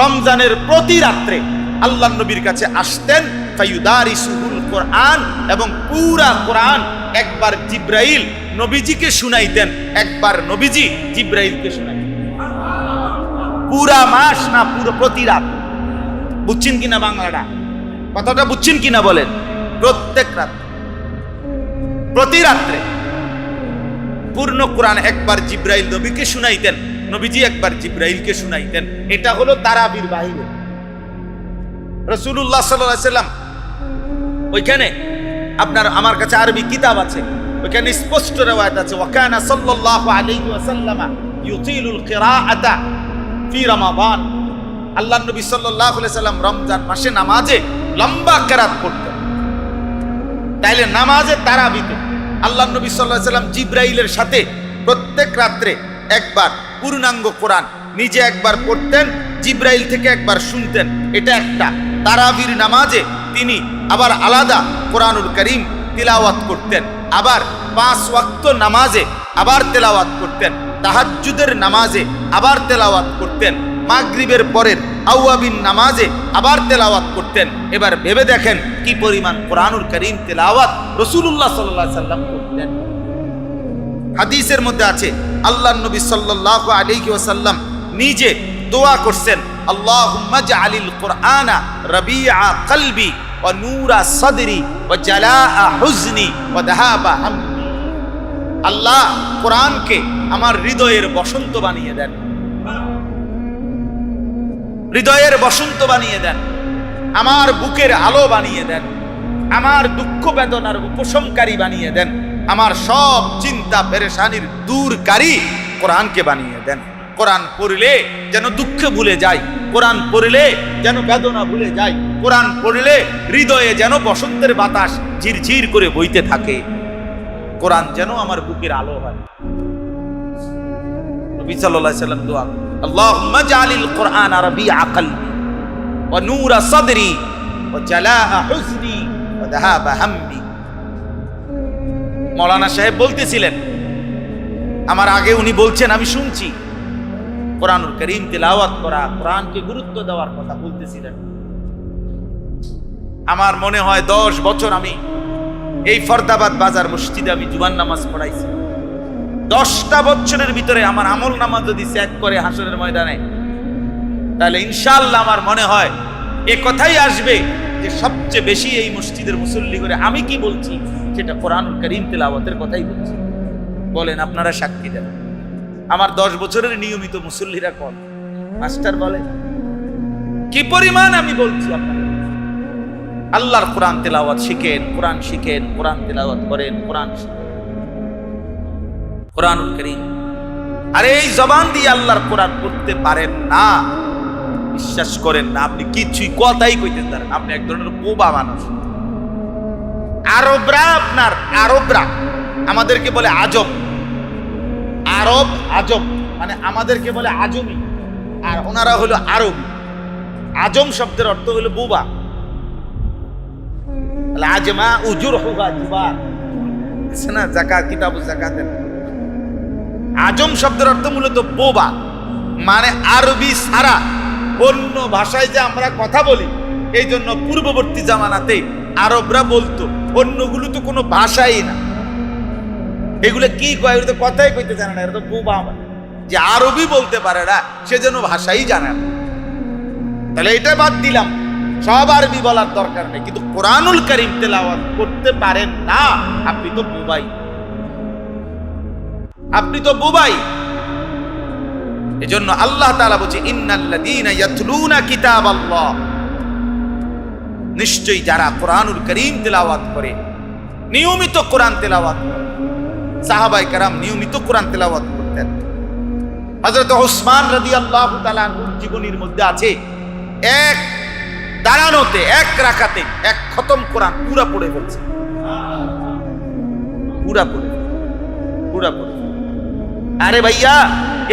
রমজানের প্রতি রাত্রে আল্লাহর নবীর কাছে আসতেন। ফায়ুদারিসুল কোরআন, এবং পুরা কোরআন একবার জিবরাইল নবীজিকে শুনাইতেন, একবার নবীজি জিবরাইলকে শুনাইতেন। পুরা মাস না, পুরো প্রতি রাত। বুঝছেন কিনা বাংলাটা? কথাটা বুঝছেন কিনা বলেন? প্রত্যেক রাত, প্রতি রাত্রে। পূর্ণ কোরআন একবার জিব্রাইল নবীকে শুনাইতেন, নবীজি একবার জিব্রাইলকে শুনাইতেন। এটা হলো তারাবির বাহিরে। রাসূলুল্লাহ সাল্লাল্লাহু আলাইহি সাল্লাম ওইখানে আপনার, আমার কাছে আরবি কিতাব আছে, ওইখানে স্পষ্ট রওয়ায়াত আছে, ওয়া কানা সাল্লাল্লাহু আলাইহি ওয়াসাল্লাম ইউতিলুল কিরাআতা ফি রমাদান। আল্লাহর নবী সাল্লাল্লাহু আলাইহি সাল্লাম রমজান মাসে নামাজে লম্বা কিরাত পড়তেন। তাইলে নামাজে তারাবিতে আল্লাহর নবী সাল্লাল্লাহু আলাইহি সাল্লাম জিব্রাইলের সাথে প্রত্যেক রাত্রে একবার পূর্ণাঙ্গ কোরআন নিজে একবার পড়তেন, জিব্রাইল থেকে একবার শুনতেন। এটা একটা। তারাবির নামাজে তিনি আবার আলাদা কোরআনুল কারীম তিলাওয়াত করতেন, আবার 5 ওয়াক্ত নামাজে আবার তেলাওয়াত করতেন, তাহাজ্জুদের নামাজে আবার তেলাওয়াত করতেন, মাগরিবের পরের আওয়াবিন নামাজে আবার তেলাওয়াত করতেন। এবার ভেবে দেখেন কি পরিমাণ কোরআনুল কারীম তেলাওয়াত রাসূলুল্লাহ সাল্লাল্লাহু আলাইহি সাল্লাম করতেন। হাদিসের মধ্যে আছে আল্লাহর নবী সাল্লাল্লাহু আলাইহি ওয়াসাল্লাম নিজে দোয়া করছেন, আল্লাহুম্মা জাআলিল কুরআনা রাবিআ কলবি ওয়া নূরা সাদরি ওয়া জালাআ হুজনি ওয়া যাহাবা হাম্মি। আল্লাহ কোরআনকে আমার হৃদয়ের বসন্ত বানিয়ে দেন, হৃদয়ের বসন্ত বানিয়ে দেন, আমার বুকের আলো বানিয়ে দেন, আমার দুঃখ বেদনার উপশমকারী বানিয়ে দেন, আমার সব চিন্তা পেরেশানির দূরকারী কোরআনকে বানিয়ে দেন। কোরআন পড়লে যেন দুঃখ ভুলে যায়, কোরআন পড়লে যেন বেদনা ভুলে যায়, কোরআন পড়লে হৃদয়ে যেন বসন্তের বাতাস ঝিরঝির করে বইতে থাকে, কোরআন যেন আমার বুকের আলো হয়। নবী সাল্লাল্লাহু আলাইহি সাল্লাম দোয়া, আল্লাহুম্মা জাআলিল কুরআনা রাবিআ কলবি ওয়া নূরা সাদরি ওয়া জালাআ হুজনি ওয়া যাহাবা হাম্মি। মাওলানা সাহেব বলতেছিলেন, আমার আগে উনি বলছেন, আমি শুনছি, কোরআনুল কারীম তিলাওয়াত করা, কোরআনকে গুরুত্ব দেওয়ার কথা বলতেছিলেন। আমার মনে হয় 10 বছর আমি এই ফরদাবাদ বাজার মসজিদে আমি জুমার নামাজ পড়াইছি। 10টা বছরের ভিতরে আমার আমল নামাজ যদি চেক করে হাসরের ময়দানে, তাহলে ইনশাআল্লাহ আমার মনে হয় এ কথাই আসবে যে সবচেয়ে বেশি এই মসজিদের মুসল্লি করে আমি কি বলছি সেটা কোরআনুল কারীম তিলাওয়াতের কথাই বলছি। বলেন, আপনারা সাক্ষী দেন। আমার 10 বছরের নিয়মিত মুসল্লিরা কোন মাস্টার বলে কি পরিমাণ আমি বলছি আপনাদের। আল্লাহর কোরআন তেলাওয়াত শিখেন, কোরআন শিখেন, কোরআন তেলাওয়াত করেন, কোরআন কোরআনুল কারীম। আরে এই জবান দিয়ে আল্লাহর কোরআন পড়তে পারেন না, বিশ্বাস করেন না, আপনি কিছুই কথাই কইতে পারেন, আপনি এক ধরনের বোবা মানুষ। আরবরা আমাদেরকে বলে আজম, আরব আজম মানে আমাদেরকে বলে আজমি, আর ওনারা হলো আরবি। আজম শব্দের অর্থ হলো বোবা। আজমা উজুরহুহা জুবার, আছে না যাকাত, কিতাবুজ যাকাতের। আজম শব্দের অর্থ মূলত বোবা, মানে আরবি ছাড়া অন্য ভাষায় যে আমরা কথা বলি, এই জন্য পূর্ববর্তী জামানাতে আরবরা বলতো অন্যগুলো তো কোনো ভাষাই না, এগুলো কি কয়, এগুলো তো কথাই কইতে জানে না, এরা তো বোবা। আমার যে আরবি বলতে পারে না সে যেন ভাষাই জানে না। তাহলে এটা বাদ দিলাম, সব আরবি বলার দরকার নেই, কিন্তু কোরআনুল কারীম তেলাওয়াত করতে পারেন না, আপনি তো বোবাই, আপনি তো বোবাই। এজন্য আল্লাহ তাআলা বলেছে, ইন্নাল্লাযীনা ইয়াতলুনা কিতাবাল্লাহ, নিশ্চয়ই যারা কোরআনুল কারীম তেলাওয়াত করে, নিয়মিত কোরআন তেলাওয়াত করে। সাহাবায়ে কেরাম নিয়মিত কোরআন তেলাওয়াত করতেন। হযরত ওসমান রাদিয়াল্লাহু তাআলা আনহুর জীবনীর মধ্যে আছে, এক দাঁড়ানোতে, এক রাকাতে 1 খতম কোরআন পুরা পড়ে ফেলছে, পুরা পড়ে। আরে ভাইয়া,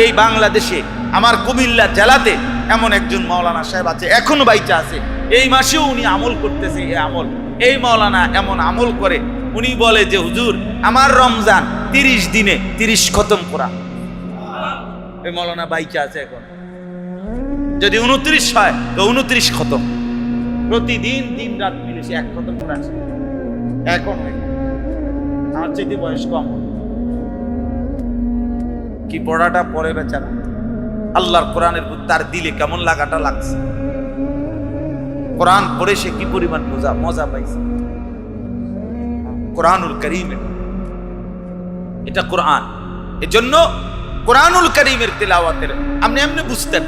এই বাংলাদেশে আমার কুমিল্লা জেলাতে এমন একজন মাওলানা সাহেব আছে, এখনো বাইচা আছে, এই মাসেও উনি আমল করতেছে। এই আমল, এই মাওলানা এমন আমল করে, উনি বলে যে হুজুর আমার রমজান 30 দিনে 30 খতম কোরআন। এই মাওলানা বাইচা আছে এখন, যদি 29 হয় তো 29 খতম, প্রতিদিন দিন রাত মিলে সে 1 খতম কোরআন। এখন আমার চাইতে বয়স কম, কি পড়াটা পড়ে বেচারা, আল্লাহর কোরআনের প্রতি তার দিলে কেমন লাগাটা লাগছে, কোরআন পড়ে সে কি পরিমাণ মজা পাইছে। কোরআনুল কারীম, এটা কোরআন। এজন্য কোরআনুল কারীমের তেলাওয়াতের আপনি এমনি বুঝতেন,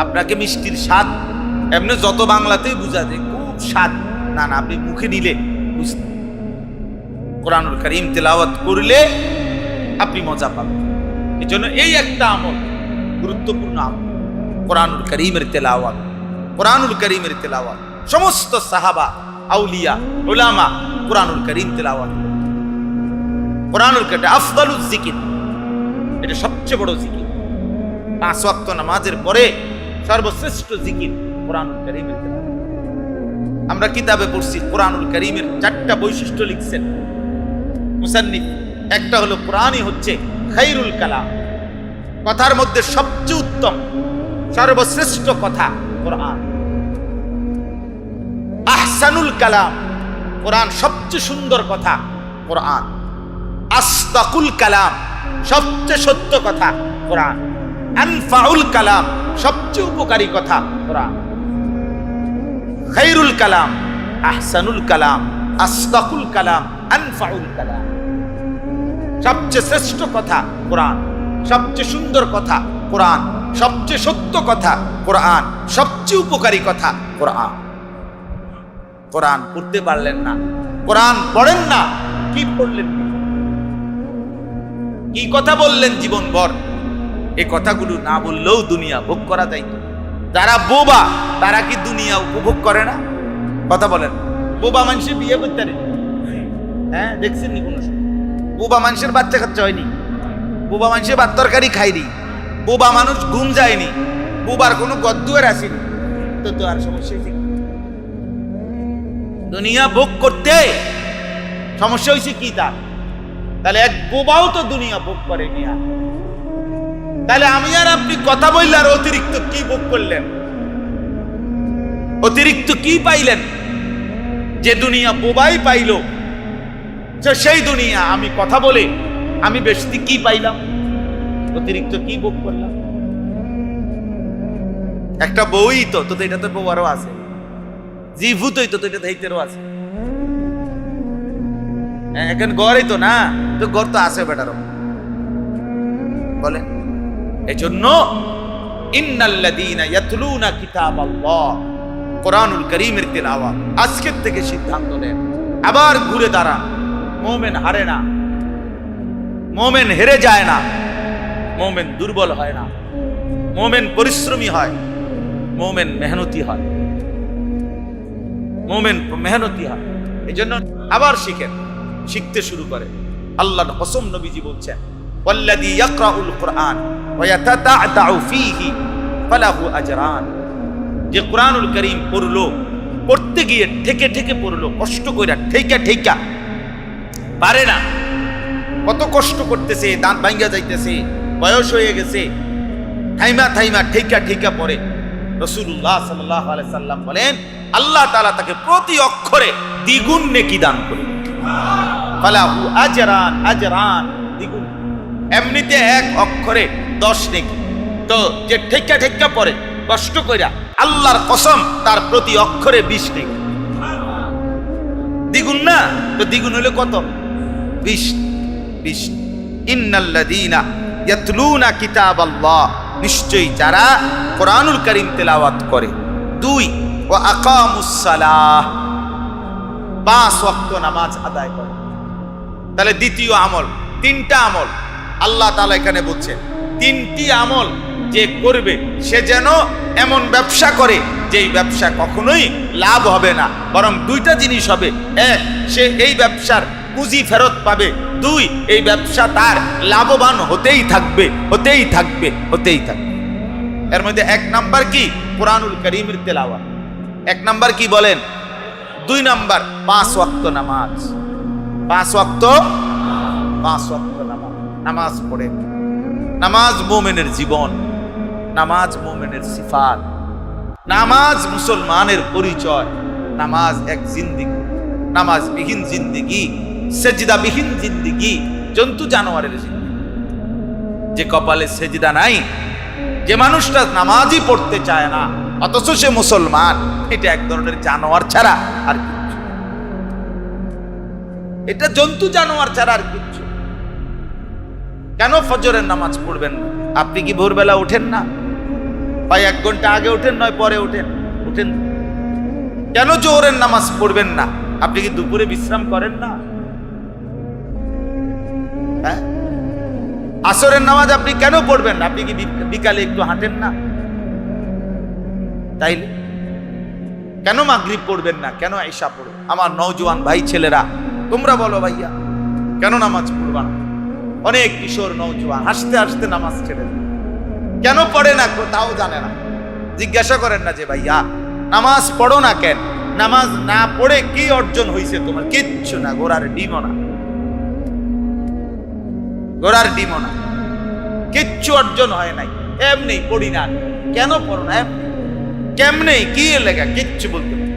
আপনাকে মিষ্টির স্বাদ এমনি যত বাংলাতেই বুঝা যায় খুব স্বাদ, না আপনি মুখে নিলে বুঝতেন। কোরআনুল কারীম তেলাওয়াত করলে আপনি মজা পাবেন। এজন্য এই একটা আমল, গুরুত্বপূর্ণ আমল কোরআনুল কারীমের তেলাওয়াত। কোরআনুল কারীমের তেলাওয়াত সমস্ত সাহাবা, আউলিয়া, উলামা কোরআনুল কারীম তেলাওয়াত। কোরআনুল কারীম আফদালুজ জিকির, এটা সবচেয়ে বড় জিকির। 5 ওয়াক্ত নামাজের পরে সর্বশ্রেষ্ঠ জিকির কোরআনুল কারীমের তেলাওয়াত। আমরা কিতাবে পড়ছি কোরআনুল কারীমের 4টা বৈশিষ্ট্য লিখছেন মুসান্নিফ। একটা হলো কোরআনই হচ্ছে খায়রুল কালাম, কথার মধ্যে সবচেয়ে উত্তম সর্বশ্রেষ্ঠ কথা কোরআন। আহসানুল কালাম, কোরআন সবচেয়ে সুন্দর কথা কোরআন। আসদাকুল কালাম, সবচেয়ে সত্য কথা কোরআন। আনফাউল কালাম, সবচেয়ে উপকারী কথা কোরআন। খায়রুল কালাম, আহসানুল কালাম, আসদাকুল কালাম, আনফাউল কালাম। সবচেয়ে শ্রেষ্ঠ কথা কোরআন, সবচেয়ে সুন্দর কথা কোরআন, সবচেয়ে সত্য কথা কোরআন, সবচেয়ে উপকারী কথা কোরআন। কোরআন পড়তে পারলেন না, কোরআন পড়েন না, কি পড়লেন, কি কথা বললেন জীবনভর? এই কথাগুলো না বললেও দুনিয়া ভোগ করা যাইত। যারা বোবা তারা কি দুনিয়া উপভোগ করে না? কথা বলেন। বোবা মানুষের বিয়ে করতে পারে? হ্যাঁ, দেখছেন নি কোনো সময়? বোবা মানুষের বাচ্চা কাচ্চা হয়নি, বোবা মানুষের ভাত তরকারি খায়নি, বোবা মানুষ ঘুম যায়নি, বোবার কোনো গদ্দুয়ার আসেনি, তো আর সমস্যা হয়েছে? দুনিয়া ভোগ করতে সমস্যা হয়েছে কি তার? তাহলে এক বোবাও তো দুনিয়া ভোগ করে নিয়া, তাহলে আমি আর আপনি কথা বললে আর অতিরিক্ত কি ভোগ করলেন? অতিরিক্ত কি পাইলেন? যে দুনিয়া বোবাই পাইল, সেই দুনিয়া আমি কথা বলে আমি বেশি কি পাইলাম? অতিরিক্ত কি ভোগ করলাম? একটা বউই তো এটা তো বউ আরো আছে, জিভূতই তো এটা হেইতেরও আছে। এখন গড়ই তো না, তো গড় তো আছে বেটারও বলে। এজন্য ইন্নাল্লাযীনা ইয়াতলুনা কিতাবাল্লাহ, কোরআনুল কারীমের তিলাওয়াত আজকের থেকে সিদ্ধান্ত নেন, আবার ঘুরে দাঁড়ান। মুমিন হারে না, মুমিন হেরে যায় না, মুমিন দুর্বল হয় না, মুমিন পরিশ্রমী হয়, মুমিন মেহনতি হয়, মুমিন মেহনতি হয়। এজন্য আবার শিখেন, শিখতে শুরু করে। আল্লাহর কসম, নবীজি বলছেন ওয়াল্লাযী ইয়াকরাউল কুরআন ওয়া ইয়াতাতাআতাউ ফীহি ফালাহু আজরান। যে কোরআনুল কারীম পড়লো, পড়তে গিয়ে ঠেকে ঠেকে পড়লো, কষ্ট কইরা ঠেকা ঠেকা পারে না, কত কষ্ট করতেছে, দাঁত ভাঙ্গা যাইতেছে, বয়স হয়ে গেছে, থাইমা থাইমা ঠেকা ঠেকা পড়ে। রাসূলুল্লাহ সাল্লাল্লাহু আলাইহি সাল্লাম বলেন আল্লাহ তাআলা তাকে প্রতি অক্ষরে দ্বিগুণ নেকি দান করবে। ফালাহু আজরান, আজরান দ্বিগুণ। এমনিতে এক অক্ষরে 10 নেকি, তো যে ঠেকা ঠেকা পড়ে কষ্ট কইরা, আল্লাহর কসম তার প্রতি অক্ষরে 20 নেকি। দ্বিগুণ না? তো দ্বিগুণ হলে কত? 20। ইন্নাল্লাযীনা ইয়াতলুনা কিতাবাল্লাহ, নিশ্চয়ই যারা কোরআনুল কারীম তেলাওয়াত করে। 2 ওয়া আকামুস সালাহ, 5 ওয়াক্ত নামাজ আদায় করে। তাহলে দ্বিতীয় আমল, 3টা আমল আল্লাহ তাআলা এখানে বলছেন। 3টি আমল যে করবে সে যেন এমন ব্যবসা করে যেই ব্যবসা কখনোই লাভ হবে না, বরং 2টা জিনিস হবে। 1, সে এই ব্যবসার পুঁজি ফেরত পাবে। 2, এই ব্যবসা তার লাভবান হতেই থাকবে, হতেই থাকবে, হতেই থাকবে। এর মধ্যে 1 নাম্বার কি? কোরআনুল কারীমের তেলাওয়াত। 1 নাম্বার কি বলেন? 2 নাম্বার 5 ওয়াক্ত নামাজ। 5 ওয়াক্ত নামাজ। নামাজ পড়ে। নামাজ মুমিনের জীবন, নামাজ মুমিনের সিফাত, নামাজ মুসলমানের পরিচয়। নামাজ এক জিন্দেগি, নামাজবিহীন জিন্দেগি, সেজদাবিহীন জিন্দেগি জন্তু জানোয়ারের জিন্দেগি। যে কপালে সেজদা নাই, যে মানুষটা নামাজই পড়তে চায় না অথচ সে মুসলমান, এটা এক ধরনের জানোয়ার ছাড়া আর কিছু। এটা জন্তু জানোয়ার ছাড়া আর কিচ্ছু। কেন ফজরের নামাজ পড়বেন না? আপনি কি ভোরবেলা ওঠেন না? হয় 1 ঘন্টা আগে ওঠেন, নয় পরে ওঠেন। কেন জোহরের নামাজ পড়বেন না? আপনি কি দুপুরে বিশ্রাম করেন না? হ্যাঁ, আসরের নামাজ আপনি কেন পড়বেন না? আপনি কি বিকালে একটু হাঁটেন না? তাইলে কেন মাগরিব পড়বেন না? কেন ঈশা পড়বেন? আমার নওজোয়ান ভাই ছেলেরা, তোমরা বলো ভাইয়া, কেন নামাজ পড়বা না? অনেক কিশোর নওজোয়ান হাসতে হাসতে নামাজ ছেড়ে দেয়। কেন পড়ে না তাও জানে না। জিজ্ঞাসা করেন না যে ভাইয়া নামাজ পড়ো না কেন? নামাজ না পড়ে কি অর্জন হয়েছে তোমার? কিচ্ছু না, গোড়ার ডিমও না, গোড়ার ডিমও না, কিচ্ছু অর্জন হয় নাই। এমনি পড়ি না। কেন পড়ো না? কেমনে, কি লেগা? কিচ্ছু বলতে পারি।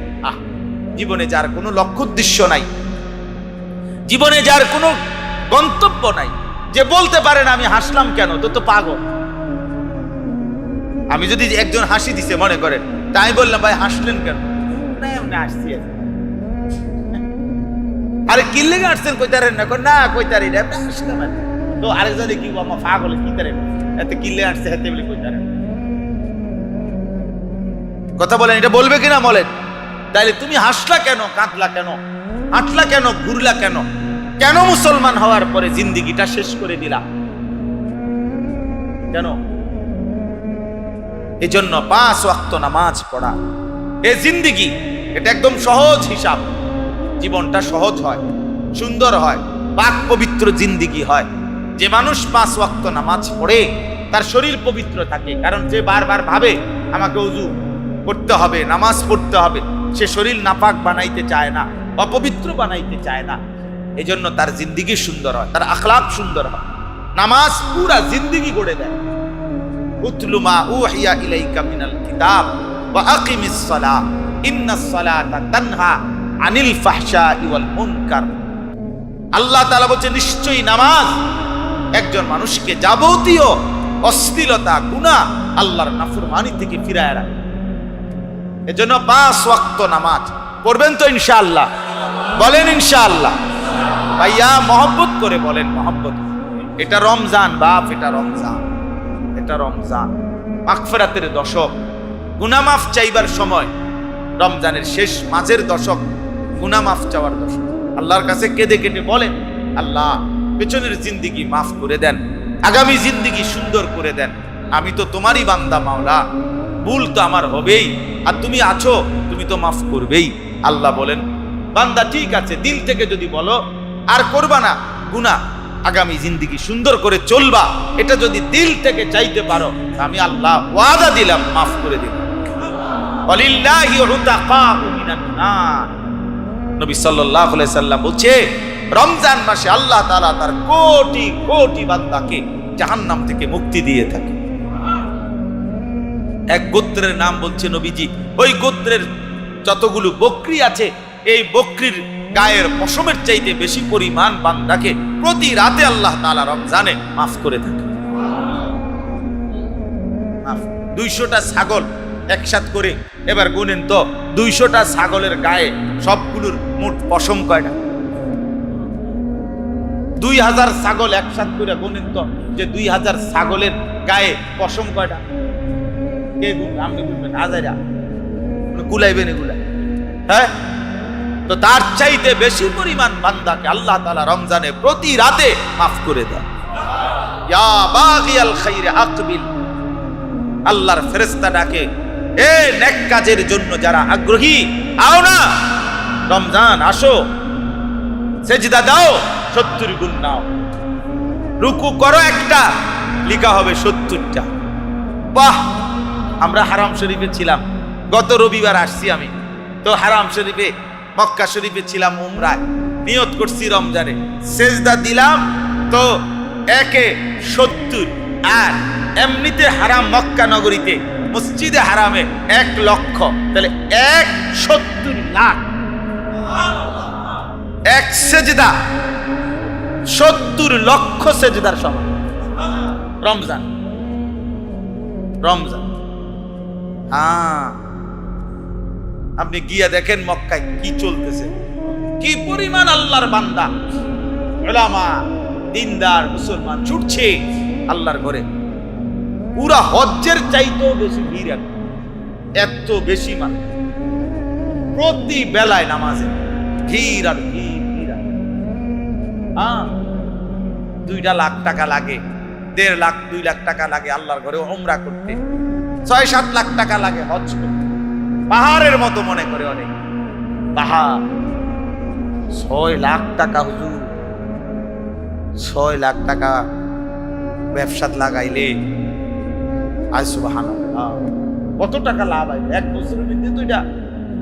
জীবনে যার কোনো লক্ষ্য উদ্দেশ্য নাই, জীবনে যার কোনো গন্তব্য নাই, যে বলতে পারে না আমি হাসলাম কেন, তো পাগল। আমি যদি একজন হাসি দিছে মনে করেন, তাই বললাম ভাই হাসলেন কেন? না এমনি হাসছি। আরে কি লেগে হাসছেন? কইতারেন না? না কইতারি না, এমনি হাসলাম। তো আরেকজনে কি আমার পাগল কি তারেন, এতে কি লেগে হাসছে হাতে বলে কইতারেন। কথা বলেন, এটা বলবে কিনা বলেন? তাইলে তুমি হাসলা কেন, কাঁদলা কেন, হাঁটলা কেন, ঘুরলা কেন? কেন মুসলমান হওয়ার পরে জিন্দিগিটা শেষ করে দিলা কেন? এই জন্য 5 ওয়াক্ত নামাজ পড়া, এই জিন্দিগি, এটা একদম সহজ হিসাব। জীবনটা সহজ হয়, সুন্দর হয়, পাক পবিত্র জিন্দিগি হয়। যে মানুষ 5 ওয়াক্ত নামাজ পড়ে তার শরীর পবিত্র থাকে। কারণ যে বারবার ভাবে আমাকে ওযু করতে হবে, নামাজ পড়তে হবে, সে শরীর নাপাক বানাইতে চায় না, অপবিত্র বানাইতে চায় না। এই জন্য তার জিন্দিগি সুন্দর হয়, তার আখলাক সুন্দর হয়। নামাজ পুরা জিন্দিগি গড়ে দেয়। উতলু মা উহিয়া ইলাইকা মিনাল কিতাব ওয়া আকিমিস সালাহ ইন্নাস সালাতা তানহা আনিল ফাহশাই ওয়াল মুনকার। আল্লাহ তাআলা বলেন নিশ্চয়ই নামাজ একজন মানুষকে যাবতীয় অশ্লীলতা, গুনাহ, আল্লাহর নাফরমানি থেকে ফিরায় রাখে। এজন্য 5 ওয়াক্ত নামাজ পড়বেন তো ইনশাআল্লাহ? বলেন ইনশাআল্লাহ। ভাইয়া মহব্বত করে বলেন, মহব্বত। এটা রমজান বাপ, এটা রমজান, এটা রমজান, মাগফিরাতের দশক, গুনাহ মাফ চাইবার সময়। রমজানের শেষ মাঝের দশক, গুনাহ মাফ চাওয়ার দশক। আল্লাহর কাছে কেঁদে কেটে বলেন, আল্লাহ পেছনের জিন্দিগি মাফ করে দেন, আগামী জিন্দিগি সুন্দর করে দেন। আমি তো তোমারই বান্দা মাওলা, ভুল তো আমার হবেই, আর তুমি আছো, তুমি তো মাফ করবেই। আল্লাহ বলেন, বান্দা ঠিক আছে, দিল থেকে যদি বলো আর করবা না গুনাহ, আগামী জিন্দিগি সুন্দর করে চলবা, এটা যদি দিল থেকে চাইতে পারো, আমি আল্লাহ ওয়াদা দিলাম মাফ করে দিব। ওয়ালিল্লাহি উতাকাউ মিনান নার। নবী সাল্লাল্লাহু আলাইহি সাল্লাম বলছে, রমজান মাসে আল্লাহ তাআলা তার কোটি কোটি বান্দাকে জাহান্নাম থেকে মুক্তি দিয়ে থাকে। এক গোত্রের নাম বলছে নবীজি, ওই গোত্রের যতগুলো বকরি আছে, এই বকরির গায়ের পশমের চাইতে বেশি পরিমাণ বান্দাকে প্রতি রাতে আল্লাহ তাআলা রমজানে মাফ করে থাকে। 200টা ছাগল একসাথ করে এবার গুনেন তো, 200টা ছাগলের গায়ে সবগুলোর মোট পশম কয়টা? 2000 ছাগল একসাথ করে গুনেন তো, যে 2000 ছাগলের গায়ে পশম কয়টা? কে গুনবে? আপনি গুনবেন? হাজারা গুলাইবেন এগুলা? হ্যাঁ, তো তার চাইতে বেশি পরিমাণ বান্দাকে আল্লাহ তাআলা রমজানে প্রতি রাতে মাফ করে দেয়। ইয়া বাগিয়াল খাইরে আকবিল। আল্লাহর ফেরেশতা ডাকে, এ নেক কাজের জন্য যারা আগ্রহী, আও না, রমজান আসো, সেজদা দাও, 70 গুণ নাও, রুকু করো একটা, লেখা হবে 70টা। বাহ! আমরা হারাম শরীফে ছিলাম, গত রবিবার আসছি আমি, তো হারাম শরীফে মক্কা শরীফে ছিলাম উমরায়, নিয়ত করছি রমজানে, সেজদা দিলাম তো 70, আর এমনিতে হারাম মক্কা নগরীতে মসজিদে হারামে 1 লক্ষ, তাহলে 170 লাখ। এক সেজদা 70 লক্ষ সেজদার সমান। রমজান, রমজান। হ্যাঁ, আপনি গিয়া দেখেন মক্কায় কি চলতেছে। কি পরিমাণ আল্লাহর বান্দা উলামা দিনদার মুসলমান ছুটছে আল্লাহর ঘরে। পুরা হজ্জের চাইতেও বেশি ভিড়, এত বেশি মানুষ প্রতি বেলায় নামাজে ভিড় আর ভিড়। 2 লাখ টাকা লাগে, 1.5 লাখ 2 লাখ টাকা লাগে আল্লাহর ঘরে উমরা করতে, 6-7 লাখ টাকা লাগে হজ করতে। পাহাড়ের মতো মনে করে অনেক, পাহাড়। 6 লাখ টাকা হুজুর, 6 লাখ টাকা ব্যবসাত লাগাইলে আয় সুবহানাল্লাহ কত টাকা লাভ হয় এক বছরের মধ্যে। তো এটা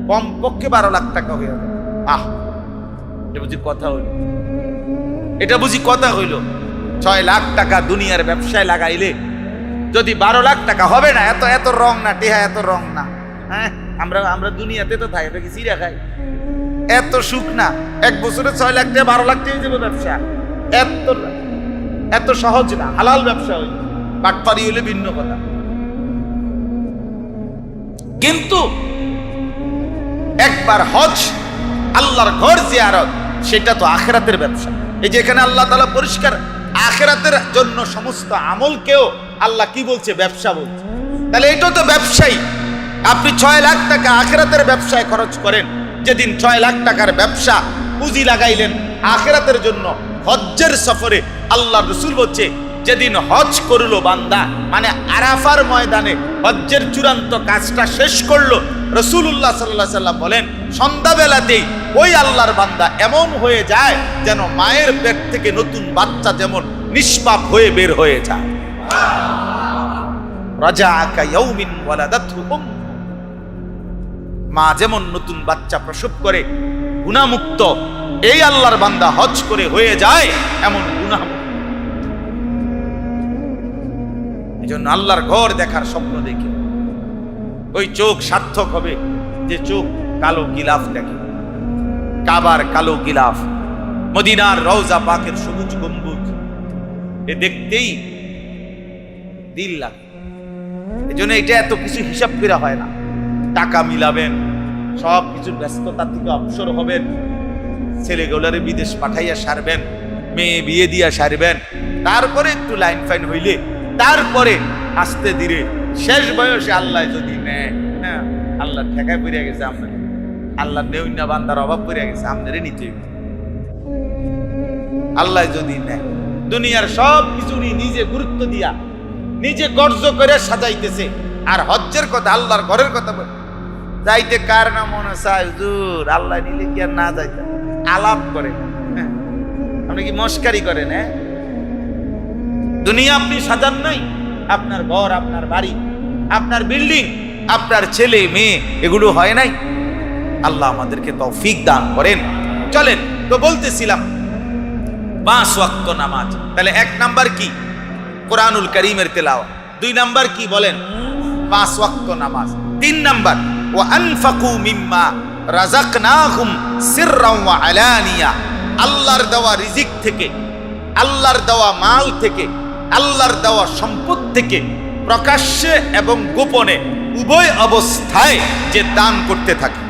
কমপক্ষে 12 লাখ টাকা হয়ে যাবে। এটা বুঝি কথা হইল? এটা বুঝি কথা হইল? 6 লাখ টাকা দুনিয়ার ব্যবসায় লাগাইলে যদি 12 লাখ টাকা হবে না? এত এত রং না টেহা, এত রং না। হ্যাঁ, আমরা দুনিয়াতে তো থাকি, এটা কি চিড়া খাই? এত সুখ না। এক বছরে 6 লাখ টাকা 12 লাখ টাকা হয়ে যাবে ব্যবসা। এত সহজ না। হালাল ব্যবসা হইল, বাটপারি হইলে ভিন্ন কথা। কিন্তু একবার হজ, আল্লাহর ঘর জিয়ারত, সেটা তো আখিরাতের ব্যবসা। এই যে এখানে আল্লাহ তাআলা পরিষ্কার আখিরাতের জন্য সমস্ত আমলকেও আল্লাহ কি বলছে? ব্যবসা বলছে। তাহলে এটা তো ব্যবসায়ী। আপনি 6 লাখ টাকা আখিরাতের ব্যবসায় খরচ করেন, যেদিন 6 লাখ টাকার ব্যবসা পুঁজি লাগাইলেন আখিরাতের জন্য হজ্জের সফরে, আল্লাহ রাসূল বলছে যেদিন হজ করলো বান্দা, মানে আরাফার ময়দানে হজ্জের চূড়ান্ত কাজটা শেষ করলো, রাসূলুল্লাহ সাল্লাল্লাহু আলাইহি সাল্লাম বলেন সন্ধ্যাবেলাতেই ওই আল্লাহর বান্দা এমন হয়ে যায় যেন মায়ের পেট থেকে নতুন বাচ্চা যেমন নিষ্পাপ হয়ে বের হয়ে যায়। রাজাকা ইয়াউমিন ওয়ালাদাতহু উম, মা যেমন নতুন বাচ্চা প্রসব করে গুনাহমুক্ত, এই আল্লাহর বান্দা হজ করে হয়ে যায় এমন গুনাহমুক্ত। এজন্য আল্লাহর ঘর দেখার স্বপ্ন দেখে ওই চোখ সার্থক হবে যে চোখ কালো গিলাফ দেখে, কাবার কালো গিলাফ, মদিনার রওজা পাকের সবুজ গম্বুজ, এ দেখতেই দিল লাগে। এজন্য এটা এত কিছু হিসাব করে হয় না। টাকা মিলাবেন, সব কিছুর ব্যস্ততা থেকে অবসর হবেন, ছেলেগুলোরে বিদেশ পাঠাইয়া সারবেন, মেয়ে বিয়ে দিয়া সারবেন, তারপরে একটু লাইন ফাইন হইলে তারপরে আস্তে ধীরে শেষ বয়সে আল্লাহ যদি নেয়, হ্যাঁ আল্লাহ ঠেকায় পড়ে গেছে আপনার, আল্লাহ নেউন্না বান্দার অভাব পড়ে গেছে আপনারই নিতে। আল্লাহ যদি নেয় দুনিয়ার সব কিছু নিজে গুরুত্ব দিয়া নিজে গর্জ করে সাজাইতেছে, আর হজ্জের কথা আল্লাহর ঘরের কথা বলে যাইতে কার না মনে চায় হুজুর, আল্লাহ নিলে কি আর না যাইতে আলাপ করে। হ্যাঁ, আপনি কি মস্কারি করেন? হ্যাঁ, দুনিয়া আপনি সাজান নাই, আপনার ঘর, আপনার বাড়ি, আপনার বিল্ডিং, আপনার ছেলে মেয়ে, এগুলো হয় নাই। আল্লাহ আমাদেরকে তৌফিক দান করেন। চলেন তো বলতেছিলাম 5 ওয়াক্ত নামাজ। তাহলে 1 নাম্বার কি? কোরআনুল কারীমের তেলাওয়াত। 2 নাম্বার কি বলেন? 5 ওয়াক্ত নামাজ। 3 নাম্বার ওয়া আনফাকু মিম্মা রাযাকনাহুম সিররান ওয়া আলানিয়া, আল্লাহর দেওয়া রিজিক থেকে, আল্লাহর দেওয়া মাল থেকে, আল্লাহর দেওয়া সম্পদ থেকে প্রকাশ্যে এবং গোপনে উভয় অবস্থায় যে দান করতে থাকে।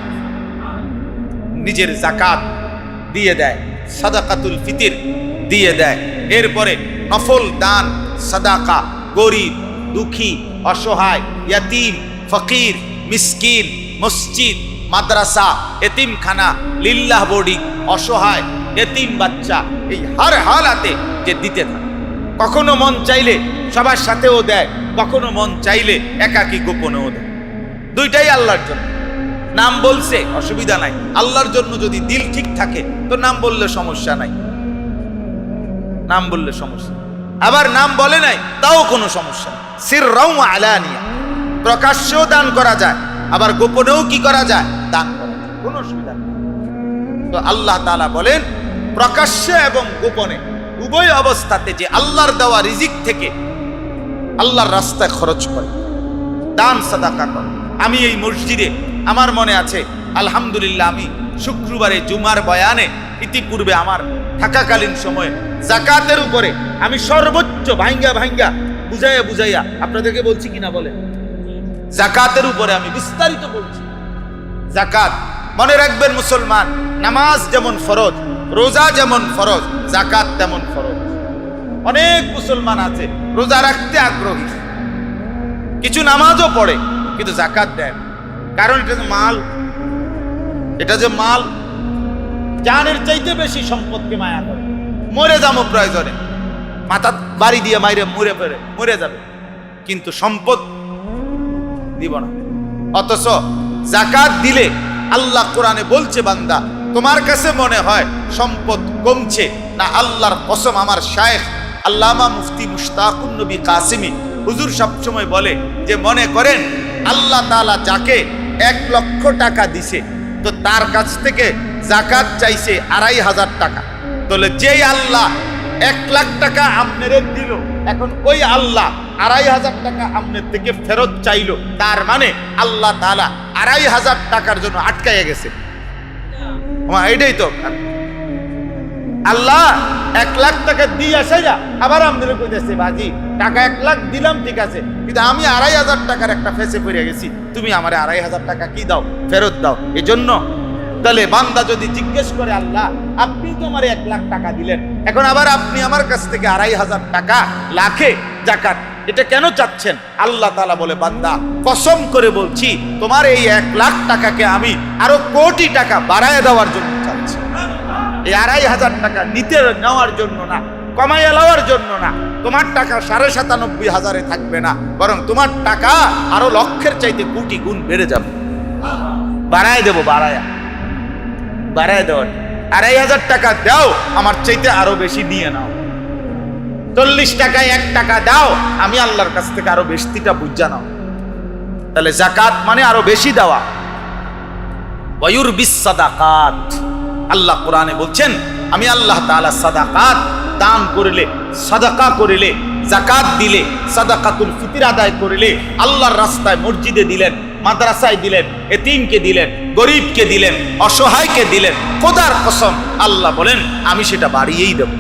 নিজের যাকাত দিয়ে দেয়, সাদাকাতুল ফিতর দিয়ে দেয়, এরপরে নফল দান, সাদাকা, গরিব, দুঃখী, অসহায়, ইয়াতীম, ফকির, মিসকিন, মসজিদ, মাদ্রাসা, এতিমখানা, লিল্লাহ বোর্ডিং, অসহায় এতিম বাচ্চা, এই হার হালাতে যে দিতে থাকে। কখনো মন চাইলে সবার সাথেও দেয়, কখনো মন চাইলে একাকী গোপনেও দেয়। দুইটাই আল্লাহর জন্য। নাম বলছে অসুবিধা নাই, আল্লাহর জন্য যদি দিল ঠিক থাকে তো নাম বললে সমস্যা নাই, নাম বললে সমস্যা। আবার নাম বলে নাই তাও কোনো সমস্যা নেই। সিররাও আলানিয়া, প্রকাশ্যেও দান করা যায়, আবার গোপনেও কি করা যায়? দান করা যায়, কোনো অসুবিধা নেই। তো আল্লাহ তাআলা বলেন প্রকাশ্যে এবং গোপনে উভয় অবস্থাতে যে আল্লাহর দেওয়া রিজিক থেকে আল্লাহর রাস্তায় খরচ করে, দান সাদাকা করে। আমি এই মসজিদে, আমার মনে আছে আলহামদুলিল্লাহ, আমি শুক্রবারে জুমার বয়ানে ইতিপূর্বে আমার থাকাকালীন সময়ে যাকাতের উপরে আমি সর্বোচ্চ ভাঙ্গা বুঝাইয়া আপনাদেরকে বলছি কিনা বলে, যাকাতের উপরে আমি বিস্তারিত বলছি। যাকাত মনে রাখবেন মুসলমান, নামাজ যেমন ফরজ, রোজা যেমন ফরজ, যাকাত তেমন ফরজ। অনেক মুসলমান আছে রোজা রাখতে আগ্রহী, কিছু নামাজও পড়ে কিন্তু যাকাত দেয় না। কারণ এটা যে মাল, এটা যে মাল, জানের চাইতে বেশি সম্পদকে মায়া করে। মরে যাবো প্রয়োজনে, মাথা বাড়ি দিয়ে মাইরে মরে যাবে, কিন্তু সম্পদ দিব না। অথচ যাকাত দিলে আল্লাহ কোরআনে বলছে, বান্দা তোমার কাছে মনে হয় সম্পদ কমছে না, আল্লাহর কসম আমার শায়েখ আল্লামা মুফতি মুশতাকুন নবী কাসিমি হুজুর সবসময় বলে যে মনে করেন আল্লাহ তাআলা যাকে 1 লক্ষ টাকা দিছে, তো তার কাছ থেকে যাকাত চাইছে 2,500 টাকা। তাহলে যেই আল্লাহ 1 লাখ টাকা আপনারে দিল, এখন ওই আল্লাহ 2,500 টাকা আপনার থেকে ফেরত চাইলো, তার মানে আল্লাহ তাআলা 2,500 টাকার জন্য আটকাইয়া গেছে। এটাই তো আল্লাহ 1 লাখ টাকা দিয়ে আসাইয়া আবার আমাদের কইতেছে, বাজি টাকা 1 লাখ দিলাম ঠিক আছে, কিন্তু আমি 2,500 টাকার একটা ফেসে পড়ে গেছি, তুমি আমারে 2,500 টাকা কি দাও, ফেরত দাও। এজন্য তাহলে বান্দা যদি জিজ্ঞেস করে, আল্লাহ আপনি তো আমারে 1 লাখ টাকা দিলেন, এখন আবার আপনি আমার কাছ থেকে 2,500 টাকা লাখে যাকাত, এটা কেন চাচ্ছেন? আল্লাহ তাআলা বলে, বান্দা কসম করে বলছি তোমার এই 1 লাখ টাকাকে আমি আরো কোটি টাকা বাড়ায় দেওয়ার জন্য চাচ্ছি। এই 2,500 টাকা নিতে নেওয়ার জন্য না, কমাইয়া লওয়ার জন্য না। তোমার টাকা 97,500 থাকবে না, বরং তোমার টাকা আরো লক্ষের চাইতে কোটি গুণ বেড়ে যাবে। বাড়ায় দেবো, বাড়ায় দেওয়ার 2,500 টাকা দাও, আমার চাইতে আরো বেশি নিয়ে নাও। 40 টাকায় 1 টাকা দাও, আমি আল্লাহর কাছ থেকে আরো বেশিটা বুঝা নাও। তাহলে যাকাত মানে আরো বেশি দেওয়া। ওয়ায়ুরবিস সাদাকাত, আল্লাহ কোরআনে বলছেন আমি আল্লাহ তাআলা সাদাকাত দান করিলে, সাদাকা করিলে, যাকাত দিলে, সাদাকাতুল ফিতর আদায় করিলে, আল্লাহর রাস্তায় মসজিদে দিলেন, মাদ্রাসায় দিলেন, এতিমকে দিলেন, গরিবকে দিলেন, অসহায়কে দিলেন, খোদার কসম আল্লাহ বলেন আমি সেটা বাড়িয়েই দেব।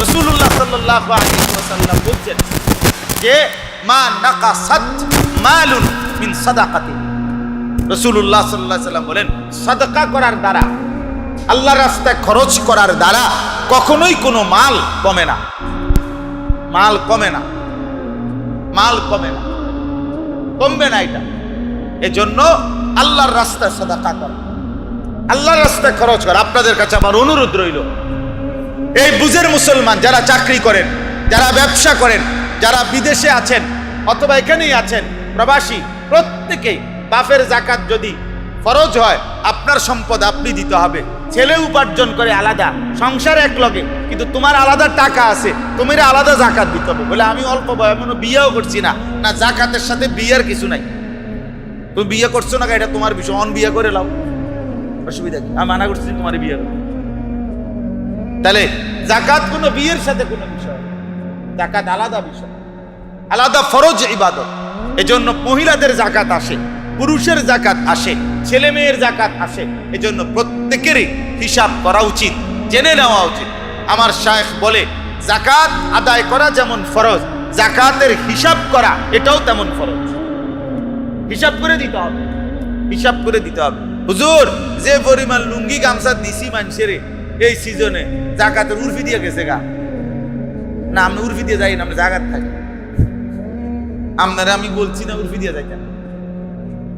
রাসূলুল্লাহ সাল্লাল্লাহু আলাইহি ওয়াসাল্লাম বলেন যে মা নাকাসাত মালুন মিন সাদাকাতি। রাসূলুল্লাহ সাল্লাল্লাহু আলাইহি ওয়াসাল্লাম বলেন সাদাকা করার দ্বারা, আল্লাহর রাস্তায় খরচ করার দ্বারা কখনোই কোনো মাল কমে না, মাল কমে না, মাল কমে না, কমবে না। এটা এজন্য আল্লাহর রাস্তায় সাদাকা করা, আল্লাহর রাস্তায় খরচ করা। আপনাদের কাছে আমার অনুরোধ রইল, এই বুঝের মুসলমান যারা চাকরি করেন, যারা ব্যবসা করেন, যারা বিদেশে আছেন অথবা এখানেই আছেন প্রবাসী, প্রত্যেকেই বাপের যাকাত যদি ফরজ হয় আপনার সম্পদ আপনি দিতে হবে। ছেলে উপার্জন করে আলাদা, সংসার এক লগে, কিন্তু তোমার আলাদা টাকা আছে, তুমি আলাদা যাকাত দিতে হবে। বলে আমি অল্প বয়স এমন বিয়েও করছি না, না যাকাতের সাথে বিয়ের কিছু নাই। তুমি বিয়ে করছো না, এটা তোমার বিষয়, অন বিয়ে করে লাও, অসুবিধা কি? আমি মানা করছি তোমার বিয়ে করে। তাহলে যাকাত কোনো বিয়ের সাথে কোনো বিষয়, যাকাত আলাদা বিষয়, আলাদা ফরজ ইবাদত। এজন্য মহিলাদের যাকাত আসে, পুরুষের যাকাত আসে, ছেলে মেয়ের যাকাত আসে। এজন্য প্রত্যেকেরই হিসাব করা উচিত, জেনে নেওয়া উচিত। আমার শায়েখ বলে যাকাত আদায় করা যেমন ফরজ, যাকাতের হিসাব করা এটাও তেমন ফরজ। হিসাব করে দিতে হবে, হিসাব করে দিতে হবে। হুজুর যে পরিমাণ লুঙ্গি গামছা দিছি মানুষের এই সিজনে, যাকাতের উর্ফি দিয়ে গেছে গা না? আমি উর্ফি দিয়ে যাই না, আমরা যাকাত থাকি। আপনারা আমি বলছি না উর্ফি দিয়ে যাইতেন,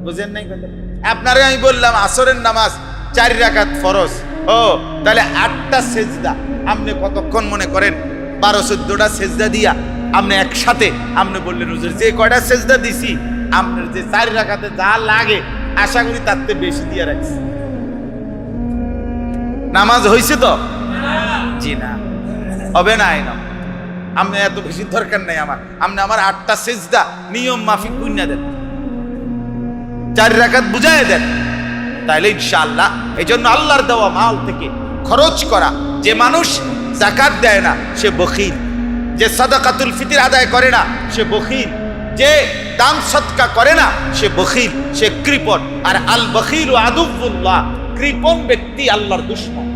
বুঝেন নাই কথা? আপনারে আমি বললাম আসরের নামাজ 4 রাকাত ফরজ, ও তাহলে 8টা সেজদা। আপনি কতক্ষণ মনে করেন 12-14টা সেজদা দিয়া আপনি একসাথে আপনি বললেন হুজুর যে কয়টা সেজদা দিছি আপনার যে 4 রাকাতে যা লাগে আশা করি তার থেকে বেশি দিয়ে রাখছি। নামাজ হয়েছে তো? জি না, হবে না। আপনি এত বেশি দরকার নাই আমার, আপনি আমার 8টা সেজদা নিয়ম মাফিক গুণা দেন, 4 রাকাত বুঝায় দেন, তাইলে ইনশাআল্লাহ। এই জন্য আল্লাহর দেওয়া মাল থেকে খরচ করা। যে মানুষ যাকাত দেয় না সে বখিল, যে সাদাকাতুল ফিতর আদায় করে না সে বখিল, যে দান সদকা করে না সে বখিল, সে কৃপণ। আর আল বখিল আদুউল্লাহ, কৃপণ ব্যক্তি আল্লাহর দুশমন,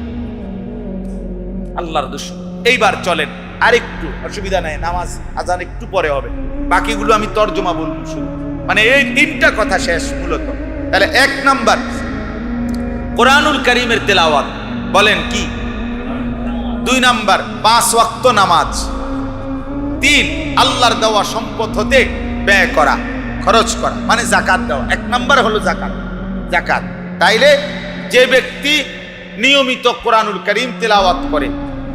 আল্লাহর দুশমন। এইবার চলেন আরেকটু, অসুবিধা নাই, নামাজ আজান একটু পরে হবে, বাকিগুলো আমি তর্জমা বলবো শুধু, মানে এই 3টা কথা শেষ মূলত। তাহলে 1 নাম্বার কোরআনুল কারীমের তেলাওয়াত। বলেন কি? 2 নাম্বার 5 ওয়াক্ত নামাজ। 3 আল্লাহর দেওয়া সম্পদ হতে ব্যয় করা, খরচ করা, মানে যাকাত দেওয়া। 1 নাম্বার হলো যাকাত। যাকাত তাইলে যে ব্যক্তি নিয়মিত কোরআনুল কারীম তেলাওয়াত করে,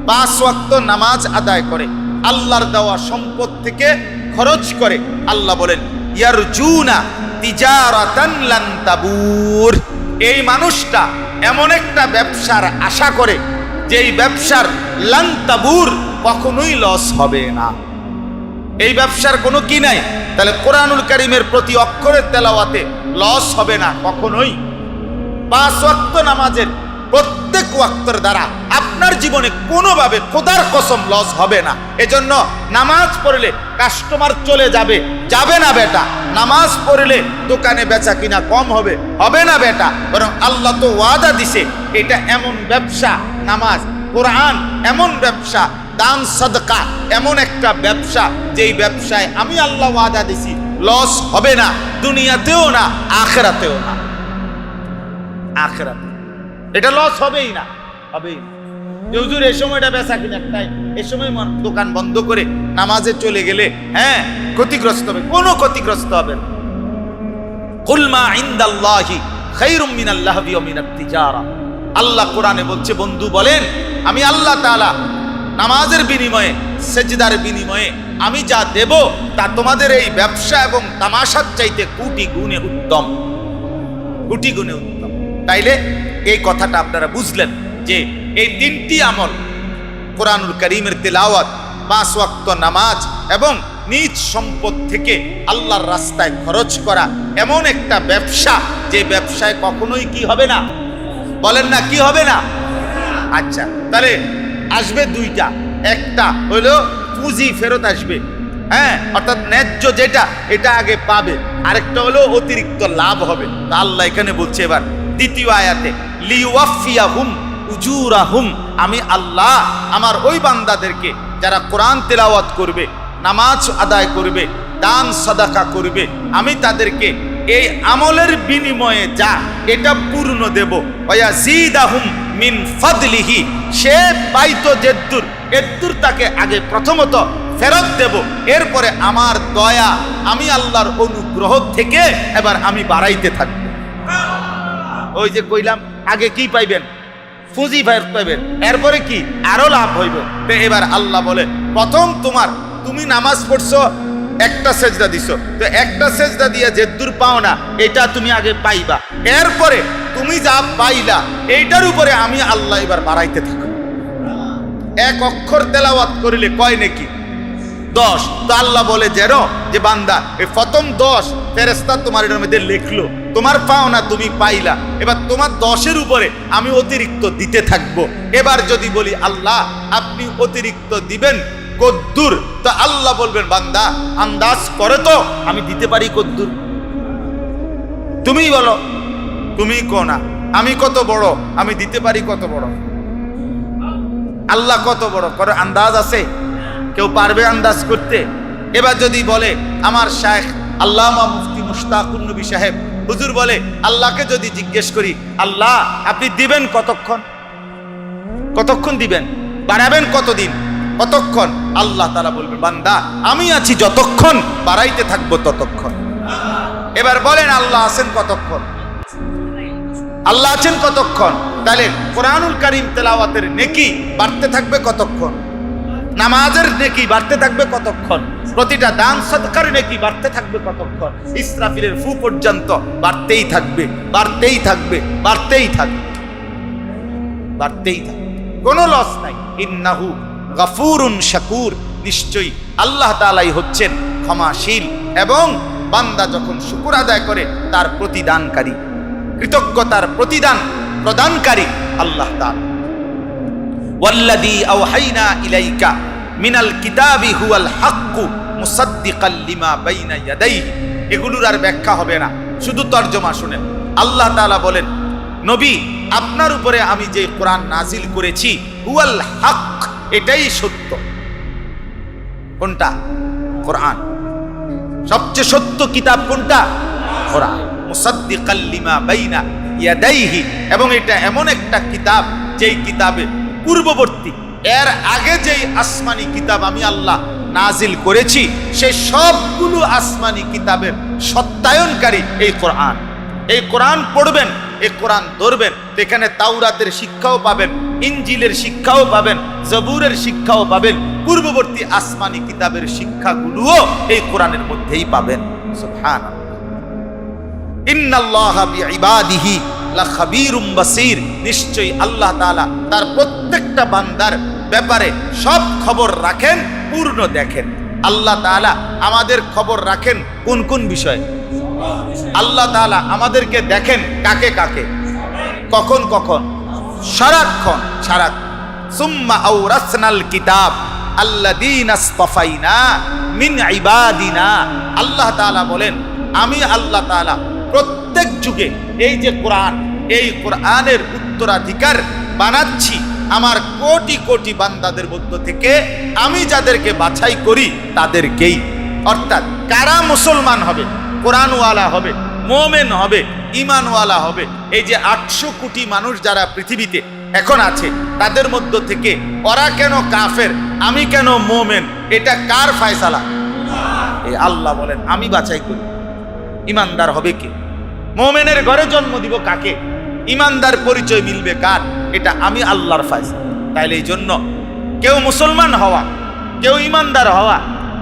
5 ওয়াক্ত নামাজ আদায় করে, আল্লাহর দেওয়া সম্পদ থেকে খরচ করে, আল্লাহ বলেন ইয়ারজুনা তিজারাতান লান তাবুর, এই মানুষটা এমন একটা ব্যবসার আশা করে যেই ব্যবসার লান তাবুর, কখনোই লস হবে না। এই ব্যবসার কোনো কি নাই। তাহলে কোরআনুল কারীমের প্রতি অক্ষরের তেলাওয়াতে লস হবে না কখনোই। 5 ওয়াক্ত নামাজের প্রত্যেক ওয়াক্তের দ্বারা আপনার জীবনে কোনোভাবে খোদার কসম লস হবে না। এজন্য নামাজ পড়লে কাস্টমার চলে যাবে, যাবে না বেটা। নামাজ পড়লে দোকানে বেচা কিনা কম হবে, হবে না বেটা। বরং আল্লাহ তো ওয়াদা দিছে, এটা এমন ব্যবসা, নামাজ কোরআন এমন ব্যবসা, দান সাদকা এমন একটা ব্যবসা, যেই ব্যবসায় আমি আল্লাহ ওয়াদা দিছি লস হবে না, দুনিয়াতেও না আখিরাতেও না। আখিরাতে এটা লস হবেই না, হবেই না। হুজুর এই সময়টা বেচা কিনা টাইম, এই সময় দোকান বন্ধ করে নামাজে চলে গেলে হ্যাঁ ক্ষতিগ্রস্ত হবে, কোনো ক্ষতিগ্রস্ত হবে না। কুল মা ইনদাল্লাহি খায়রুম মিনাল লাহবি ওয়া মিনাত তিজারা। আল্লাহ কোরআনে বলছে, বন্ধু বলেন আমি আল্লাহ তাআলা নামাজের বিনিময়ে, সেজদার বিনিময়ে আমি যা দেব তা তোমাদের এই ব্যবসা এবং তামাশার চাইতে কোটি গুণে উত্তম, কোটি গুণে উত্তম। তাইলে এই কথাটা আপনারা বুঝলেন যে এই 3টি আমল, কোরআনুল কারীমের তেলাওয়াত, 5 ওয়াক্ত নামাজ এবং নিজ সম্পদ থেকে আল্লাহর রাস্তায় খরচ করা, এমন একটা ব্যবসা যে ব্যবসায় কখনোই কি হবে না, বলেন না কি হবে না। আচ্ছা, তাহলে আসবে 2টা, একটা হলো পুঁজি ফেরত আসবে, হ্যাঁ, অর্থাৎ ন্যায্য যেটা এটা আগে পাবে, আরেকটা হলো অতিরিক্ত লাভ হবে। তা আল্লাহ এখানে বলছে এবার দ্বিতীয় আয়াতে, লিওয়াফিয়াহুম উজুরাহুম, আমি আল্লাহ আমার ওই বান্দাদেরকে যারা কোরআন তেলাওয়াত করবে, নামাজ আদায় করবে, দান সাদাকা করবে, আমি তাদেরকে এই আমলের বিনিময়ে যা এটা পূর্ণ দেব। ওয়ায়াজিদাহুম মিন ফাদলিহি, সে পাইতো যেদ্দুর, এদ্দুর তাকে আগে প্রথমত ফেরত দেব, এরপরে আমার দয়া, আমি আল্লাহর অনুগ্রহ থেকে এবার আমি বাড়াইতে থাকব। ওই যে কইলাম আগে কি পাইবেন, পুঁজি ফেরত পাইবেন, এরপরে কি আরো লাভ হইব। তো এবার আল্লাহ বলে, প্রথম তুমি নামাজ পড়ছো, একটা সেজদা দিছো, তো একটা সেজদা দিয়ে যে দূর পাও না এটা তুমি আগে পাইবা, এরপরে তুমি যা পাইলা এইটার উপরে আমি আল্লাহ এবার বাড়াইতে থাকব। 1 অক্ষর তেলাওয়াত করিলে কয় নাকি 10। তো আল্লাহ বলে যে বান্দা এই প্রথম 10 ফেরেশতা তোমার এর মধ্যে লিখলো, তোমার পাও না তুমি পাইলা, এবার তোমার 10-এর উপরে আমি অতিরিক্ত দিতে থাকব। এবার যদি বলি আল্লাহ আপনি অতিরিক্ত দিবেন কদ্দুর, তো আল্লাহ বলবেন বান্দা আন্দাজ করে তো আমি দিতে পারি কদ্দুর, তুমি বলো, তুমি কো না আমি কত বড়, আমি দিতে পারি কত বড়। আল্লাহ কত বড় করে আন্দাজ আছে? কেউ পারবে আন্দাজ করতে? এবার যদি বলে আমার শায়েখ আল্লামা মুফতি মুশতাকুন নবী সাহেব হুজুর বলে, আল্লাহকে যদি জিজ্ঞেস করি আল্লাহ আপনি দিবেন কতক্ষণ, কতক্ষণ দিবেন, বাড়াবেন কতদিন, কতক্ষণ, আল্লাহ তাআলা বলবেন বান্দা আমি আছি যতক্ষণ, বাড়াইতে থাকবো ততক্ষণ। এবার বলেন আল্লাহ আছেন কতক্ষণ, আল্লাহ আছেন কতক্ষণ? তাহলে কোরআনুল কারীম তেলাওয়াতের নেকি বাড়তে থাকবে কতক্ষণ, নামাজের নেকি বাড়তে থাকবে কতক্ষণ, প্রতিটা দান সদকার নেকি বাড়তে থাকবে কতক্ষণ, ইসরাফিলের ফু পর্যন্ত বাড়তেই থাকবে, বাড়তেই থাকবে, বাড়তেই থাকবে, বাড়তেই থাকবে, কোনো লস নাই। ইন্নাহু গফুরুন শাকুর, নিশ্চয়ই আল্লাহ তাআলাই হচ্ছেন ক্ষমাশীল এবং বান্দা যখন শুকর আদায় করে তার প্রতিদানকারী, কৃতজ্ঞতার প্রতিদান প্রদানকারী আল্লাহ তাআলা। ওয়াল্লাযী আওহাইনা ইলাইকা মিনাল কিতাবি হুয়াল হাক্কু মুসাদ্দিকাল লিমা বাইনা ইয়াদাইহি, এগুলোর আর ব্যাখ্যা হবে না, শুধু তরজমা শুনেন। আল্লাহ তাআলা বলেন নবী আপনার উপরে আমি যে কোরআন নাজিল করেছি হুয়াল হক, এটাই সত্য। কোনটা? কোরআন। সবচেয়ে সত্য কিতাব কোনটা? কোরআন। মুসাদ্দিকাল লিমা বাইনা ইয়াদাইহি, এবং এটা এমন একটা কিতাব যেই কিতাবে পূর্ববর্তী এর আগে যেই আসমানি কিতাব আমি আল্লাহ নাজিল করেছি সেই সবগুলো আসমানি কিতাবের সত্যায়নকারী এই কোরআন। এই কোরআন পড়বেন, এই কোরআন ধরবেন, এখানে তাওরাতের শিক্ষাও পাবেন, ইনজিলের শিক্ষাও পাবেন, জবুরের শিক্ষাও পাবেন, পূর্ববর্তী আসমানি কিতাবের শিক্ষাগুলোও এই কোরআনের মধ্যেই পাবেন। সুবহানাল্লাহ। ইন্নাল্লাহা বিইবাদিহি লাখাবীরুম বাসীর, নিশ্চয়ই আল্লাহ তাআলা তার প্রত্যেকটা বান্দার ব্যাপারে সব খবর রাখেন, পূর্ণ দেখেন। আল্লাহ তাআলা আমাদের খবর রাখেন কোন কোন বিষয়ে? আল্লাহ তাআলা আমাদেরকে দেখেন কাকে কাকে, কখন কখন? সারাক্ষণ, সারাক্ষণ। সুম্মা আওরাসনাল কিতাব আল্লাযীনা ইসতাফাইনা মিন ইবাদিনা। আল্লাহ তাআলা বলেন আমি আল্লাহ তাআলা প্রত্যেক যুগে এই যে কোরআন, এই কোরআনের উত্তরাধিকার বানাচ্ছি আমার কোটি কোটি বান্দাদের মধ্য থেকে, আমি যাদেরকে বাছাই করি তাদেরকেই। অর্থাৎ কারা মুসলমান হবে, কোরআনওয়ালা হবে, মুমিন হবে, ঈমানওয়ালা হবে, এই যে 800 কোটি মানুষ যারা পৃথিবীতে এখন আছে তাদের মধ্য থেকে ওরা কেন কাফের, আমি কেন মুমিন, এটা কার ফয়সালা? এই আল্লাহ বলেন আমি বাছাই করি। ঈমানদার হবে কে? মুমিনের ঘরে জন্ম দিব কাকে? ঈমানদার পরিচয় মিলবে কার? এটা আমি আল্লাহর ফয়সালা। তাইলে এই জন্য কেউ মুসলমান হওয়া, কেউ ঈমানদার হওয়া,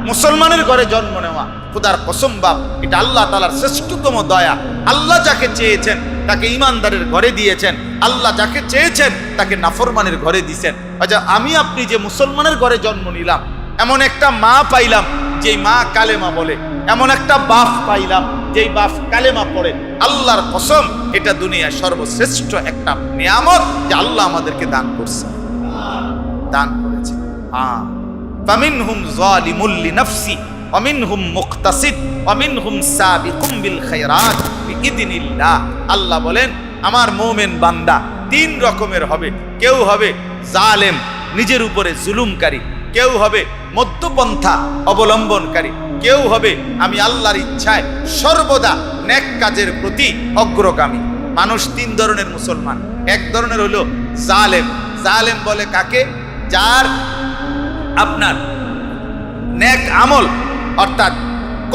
মুসলমানের ঘরে জন্ম নেওয়া, খুদার কসম বাপ, এটা আল্লাহ তাআলার শ্রেষ্ঠতম দয়া। আল্লাহ যাকে চেয়েছেন তাকে ঈমানদারের ঘরে দিয়েছেন, আল্লাহ যাকে চেয়েছেন তাকে নাফরমানের ঘরে দিয়েছেন। আচ্ছা, আমি আপনি যে মুসলমানের ঘরে জন্ম নিলাম, এমন একটা মা পাইলাম যেই মা কালেমা বলে, এমন একটা বাপ পাইলাম যেই বাপ কালেমা পড়ে, আল্লাহর কসম এটা দুনিয়ার সর্বশ্রেষ্ঠ একটা নিয়ামত যে আল্লাহ আমাদেরকে দান করছে, দান করেছে। ফামিনহুম যালিমুল লিনাফসি ওয়া মিনহুম মুকতাসিদ ওয়া মিনহুম সাবিকুম বিল খায়রাত বিইذনিল্লাহ। আল্লাহ বলেন আমার মুমিন বান্দা 3 রকমের হবে। কেউ হবে জালেম, নিজের উপরে জুলুমকারী, কেউ হবে মধ্যপন্থা অবলম্বনকারী, কেউ হবে আমি আল্লাহর ইচ্ছায় সর্বদা নেক কাজের প্রতি অগ্রগামী। মানুষ 3 ধরনের মুসলমান। এক ধরনের হলো জালেম। জালেম বলে কাকে? যার আপনার নেক আমল অর্থাৎ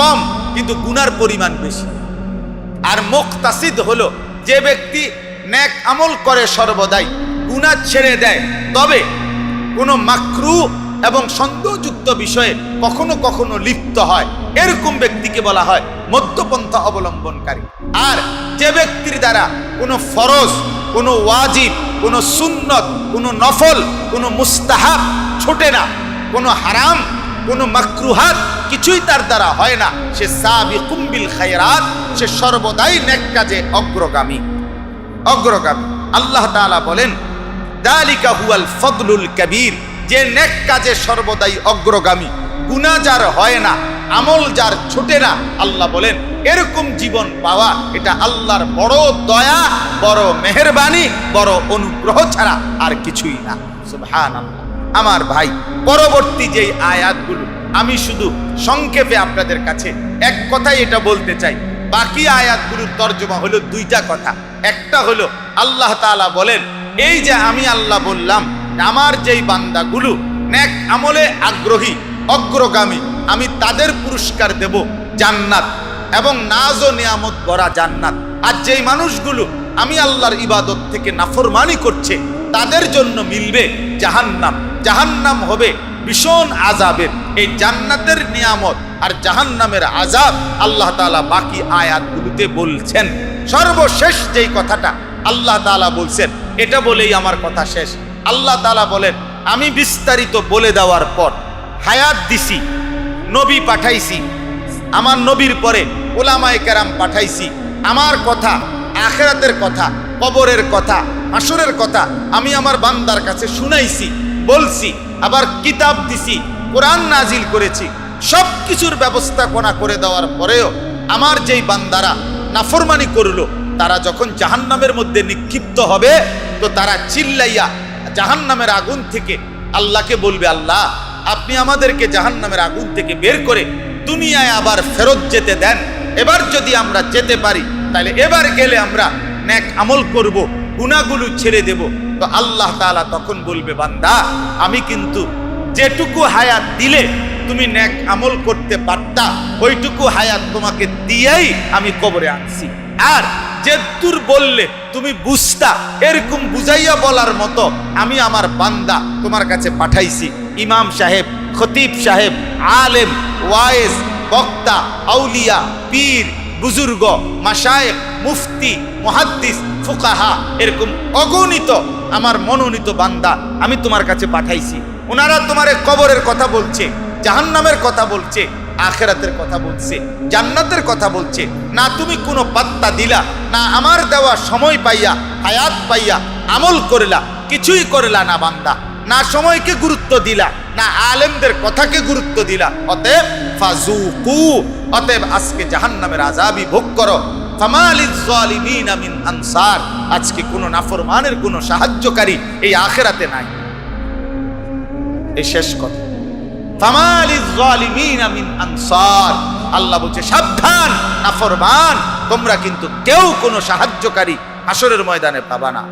কম কিন্তু গুনার পরিমাণ বেশি। আর মুকতাসিদ হলো যে ব্যক্তি নেক আমল করে সর্বদাই, গুনাহ ছেড়ে দেয়, তবে কোনো মাকরু এবং সন্দেহযুক্ত বিষয়ে কখনো কখনো লিপ্ত হয়, এরকম ব্যক্তিকে বলা হয় মধ্যপন্থা অবলম্বনকারী। আর যে ব্যক্তির দ্বারা কোনো ফরজ, কোনো ওয়াজিব, কোনো সুন্নত, কোনো নফল, কোনো মুস্তাহাব ছোটে না, কোনো হারাম, কোনো মাকরুহাত কিছুই তার দ্বারা হয় না, সে সাবিকুম বিল খায়রাত, সে সর্বদাই নেক কাজে অগ্রগামী, অগ্রগামী। আল্লাহ তাআলা বলেন যালিকা হুয়াল ফদলুল কবীর, যে নেক কাজে সর্বদাই অগ্রগামী, গুনাহ যার হয় না, আমল যার ছোটে না, আল্লাহ বলেন এরকম জীবন পাওয়া এটা আল্লাহর বড় দয়া, বড় মেহেরবানি, বড় অনুগ্রহ ছাড়া আর কিছুই না। সুবহানাল্লাহ। আমার ভাই, পরবর্তী যেই আয়াতগুলো আমি শুধু সংক্ষেপে আপনাদের কাছে এক কথাই এটা বলতে চাই। বাকি আয়াতগুলোর তর্জমা হলো 2টা কথা। একটা হলো আল্লাহ তাআলা বলেন এই যে আমি আল্লাহ বললাম আমার যেই বান্দাগুলো নেক আমলে আগ্রহী, অগ্রগামী, আমি তাদের পুরস্কার দেব জান্নাত এবং নাজ ও নিয়ামত ভরা জান্নাত। আর যেই মানুষগুলো আমি আল্লাহর ইবাদত থেকে নাফরমানি করছে তাদের জন্য মিলবে জাহান্নাম। জাহান্নাম হবে ভীষণ আযাবের। এই জান্নাতের নিয়ামত আর জাহান্নামের আযাব আল্লাহ তাআলা বাকি আয়াতগুলোতে বলছেন। সর্বশেষ যেই কথাটা আল্লাহ তাআলা বলছেন, এটা বলেই আমার কথা শেষ। আল্লাহ তাআলা বলেন আমি বিস্তারিত বলে দেওয়ার পর হায়াত দিছি, নবী পাঠাইছি, আমার নবীর পরে উলামায়ে কেরাম পাঠাইছি, আমার কথা, আখিরাতের কথা, কবরের কথা, হাসরের কথা আমি আমার বান্দার কাছে শুনাইছি, বলছি, আবার কিতাব দিছি, কোরআন নাজিল করেছি। সব কিছুর ব্যবস্থাপনা করে দেওয়ার পরেও আমার যেই বান্দারা নাফরমানি করলো, তারা যখন জাহান্নামের মধ্যে নিক্ষিপ্ত হবে তো তারা চিল্লাইয়া জাহান্নামের আগুন থেকে আল্লাহকে বলবে, আল্লাহ আপনি আমাদেরকে জাহান্নামের আগুন থেকে বের করে দুনিয়ায় আবার ফেরত যেতে দেন। এবার যদি আমরা যেতে পারি তাহলে এবার গেলে আমরা নেক আমল করব, গুনাহগুলো ছেড়ে দেব, তো আল্লাহ তাআলা তখন বলবে, বান্দা আমি কিন্তু যেটুকু হায়াত দিলে তুমি নেক আমল করতে পারতা, ওইটুকু হায়াত তোমাকে দিয়েই আমি কবরে আনছি। আর যে দূর বললে তুমি বুঝতা, এরকম বুঝাইয়া বলার মতো আমি আমার বান্দা তোমার কাছে পাঠাইছি। ইমাম সাহেব, খতিব সাহেব, আলেম, ওয়াইজ, বক্তা, আউলিয়া, পীর, বুজুর্গ, মাশায়েখ, মুফতি, মুহাদ্দিস, ফুকাহা, এরকম অগণিত আমার মনোনীত বান্দা আমি তোমার কাছে পাঠাইছি। ওনারা তোমারে কবরের কথা বলছে, জাহান্নামের কথা বলছে, আখিরাতের কথা বলছে, জান্নাতের কথা বলছে। না তুমি কোনো পাত্তা দিলা, না আমার দেওয়া সময় পাইয়া, হায়াত পাইয়া আমল করলা, কিছুই করলা না বান্দা। না সময়কে গুরুত্ব দিলা, না আলেমদের কথাকে গুরুত্ব দিলা। অতএব ফাজুকু, অতএব আজকে জাহান্নামের আযাবই ভোগ করো। ফামালিজ জালিমিনা মিন আনসার, আজকে কোনো নাফরমানের কোনো সাহায্যকারী এই আখিরাতে নাই। এই শেষ কথা। ফামালিজ জালিমিনা মিন আনসার, আল্লাহ বলছে সাবধান নাফরমান, তোমরা কিন্তু কেউ কোনো সাহায্যকারী হাসরের ময়দানে পাবা না,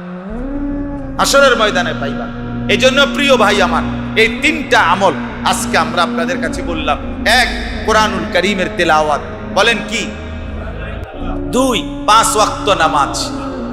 হাসরের ময়দানে পাইবা না। এই জন্য প্রিয় ভাই আমার, এই তিনটা আমল আজকে আমরা আপনাদের কাছে বললাম। এক, কোরআনুল কারীমের তেলাওয়াত, বলেন কি? 2, 5 ওয়াক্ত নামাজ।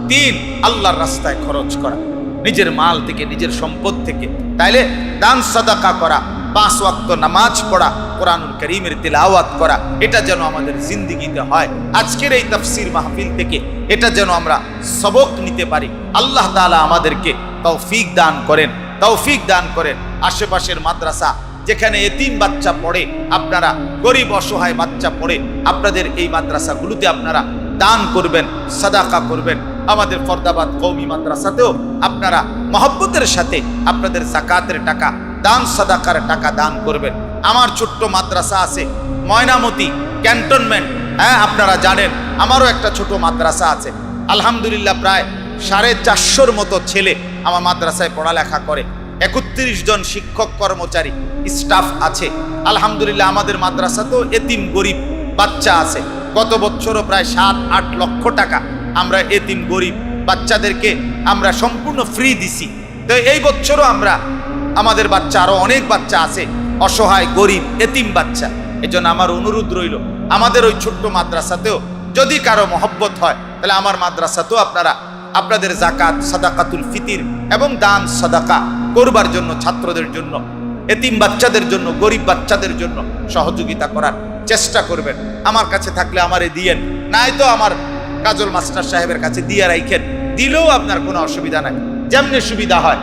3, আল্লাহর রাস্তায় খরচ করা, নিজের মাল থেকে, নিজের সম্পদ থেকে। তাইলে দান সাদাকা করা, 5 ওয়াক্ত নামাজ পড়া, কোরআনুল কারীমের তেলাওয়াত করা, এটা যেন আমাদের জিন্দেগিতে হয়। আজকের এই তাফসীর মাহফিল থেকে এটা যেন আমরা সবক নিতে পারি। আল্লাহ তাআলা আমাদেরকে তৌফিক দান করেন, তৌফিক দান করেন। আশেপাশের মাদ্রাসা যেখানে এতিম বাচ্চা পড়ে, আপনারা গরিব অসহায় বাচ্চা পড়ে, আপনাদের এই মাদ্রাসাগুলোতে আপনারা দান করবেন, সাদাকা করবেন। আমাদের ফরদাবাদ কওমি মাদ্রাসাতেও আপনারা মহব্বতের সাথে আপনাদের যাকাতের টাকা, দান সাদাকার টাকা দান করবেন। আমার ছোট্ট মাদ্রাসা আছে ময়নামতি ক্যান্টনমেন্ট, হ্যাঁ আপনারা জানেন। আমারও একটা ছোট মাদ্রাসা আছে, আলহামদুলিল্লাহ প্রায় 450-র মতো ছেলে আমার মাদ্রাসায় পড়ালেখা করে। 31 জন শিক্ষক কর্মচারী স্টাফ আছে। আলহামদুলিল্লাহ আমাদের মাদ্রাসাতেও এতিম গরিব বাচ্চা আছে। গত বছরও প্রায় 7-8 লক্ষ টাকা আমরা এতিম গরিব বাচ্চাদেরকে আমরা সম্পূর্ণ ফ্রি দিছি। তো এই বছরও আমরা, আমাদের বাচ্চা আরো অনেক বাচ্চা আছে অসহায় গরিব এতিম বাচ্চা। এজন্য আমার অনুরোধ রইল, আমাদের ওই ছোট্ট মাদ্রাসাতেও যদি কারো মহব্বত হয়, তাহলে আমার মাদ্রাসাতেও আপনারা আপনাদের যাকাত, সাদাকাতুল ফিতির এবং দান সাদাকা করবার জন্য, ছাত্রদের জন্য, এতিম বাচ্চাদের জন্য, গরিব বাচ্চাদের জন্য সহযোগিতা করার চেষ্টা করবেন। আমার কাছে থাকলে আমারে দিয়েন, নাই তো আমার কাজল মাস্টার সাহেবের কাছে দিয়ে রাখেন, দিলেও আপনার কোনো অসুবিধা নাই, যেমনি সুবিধা হয়।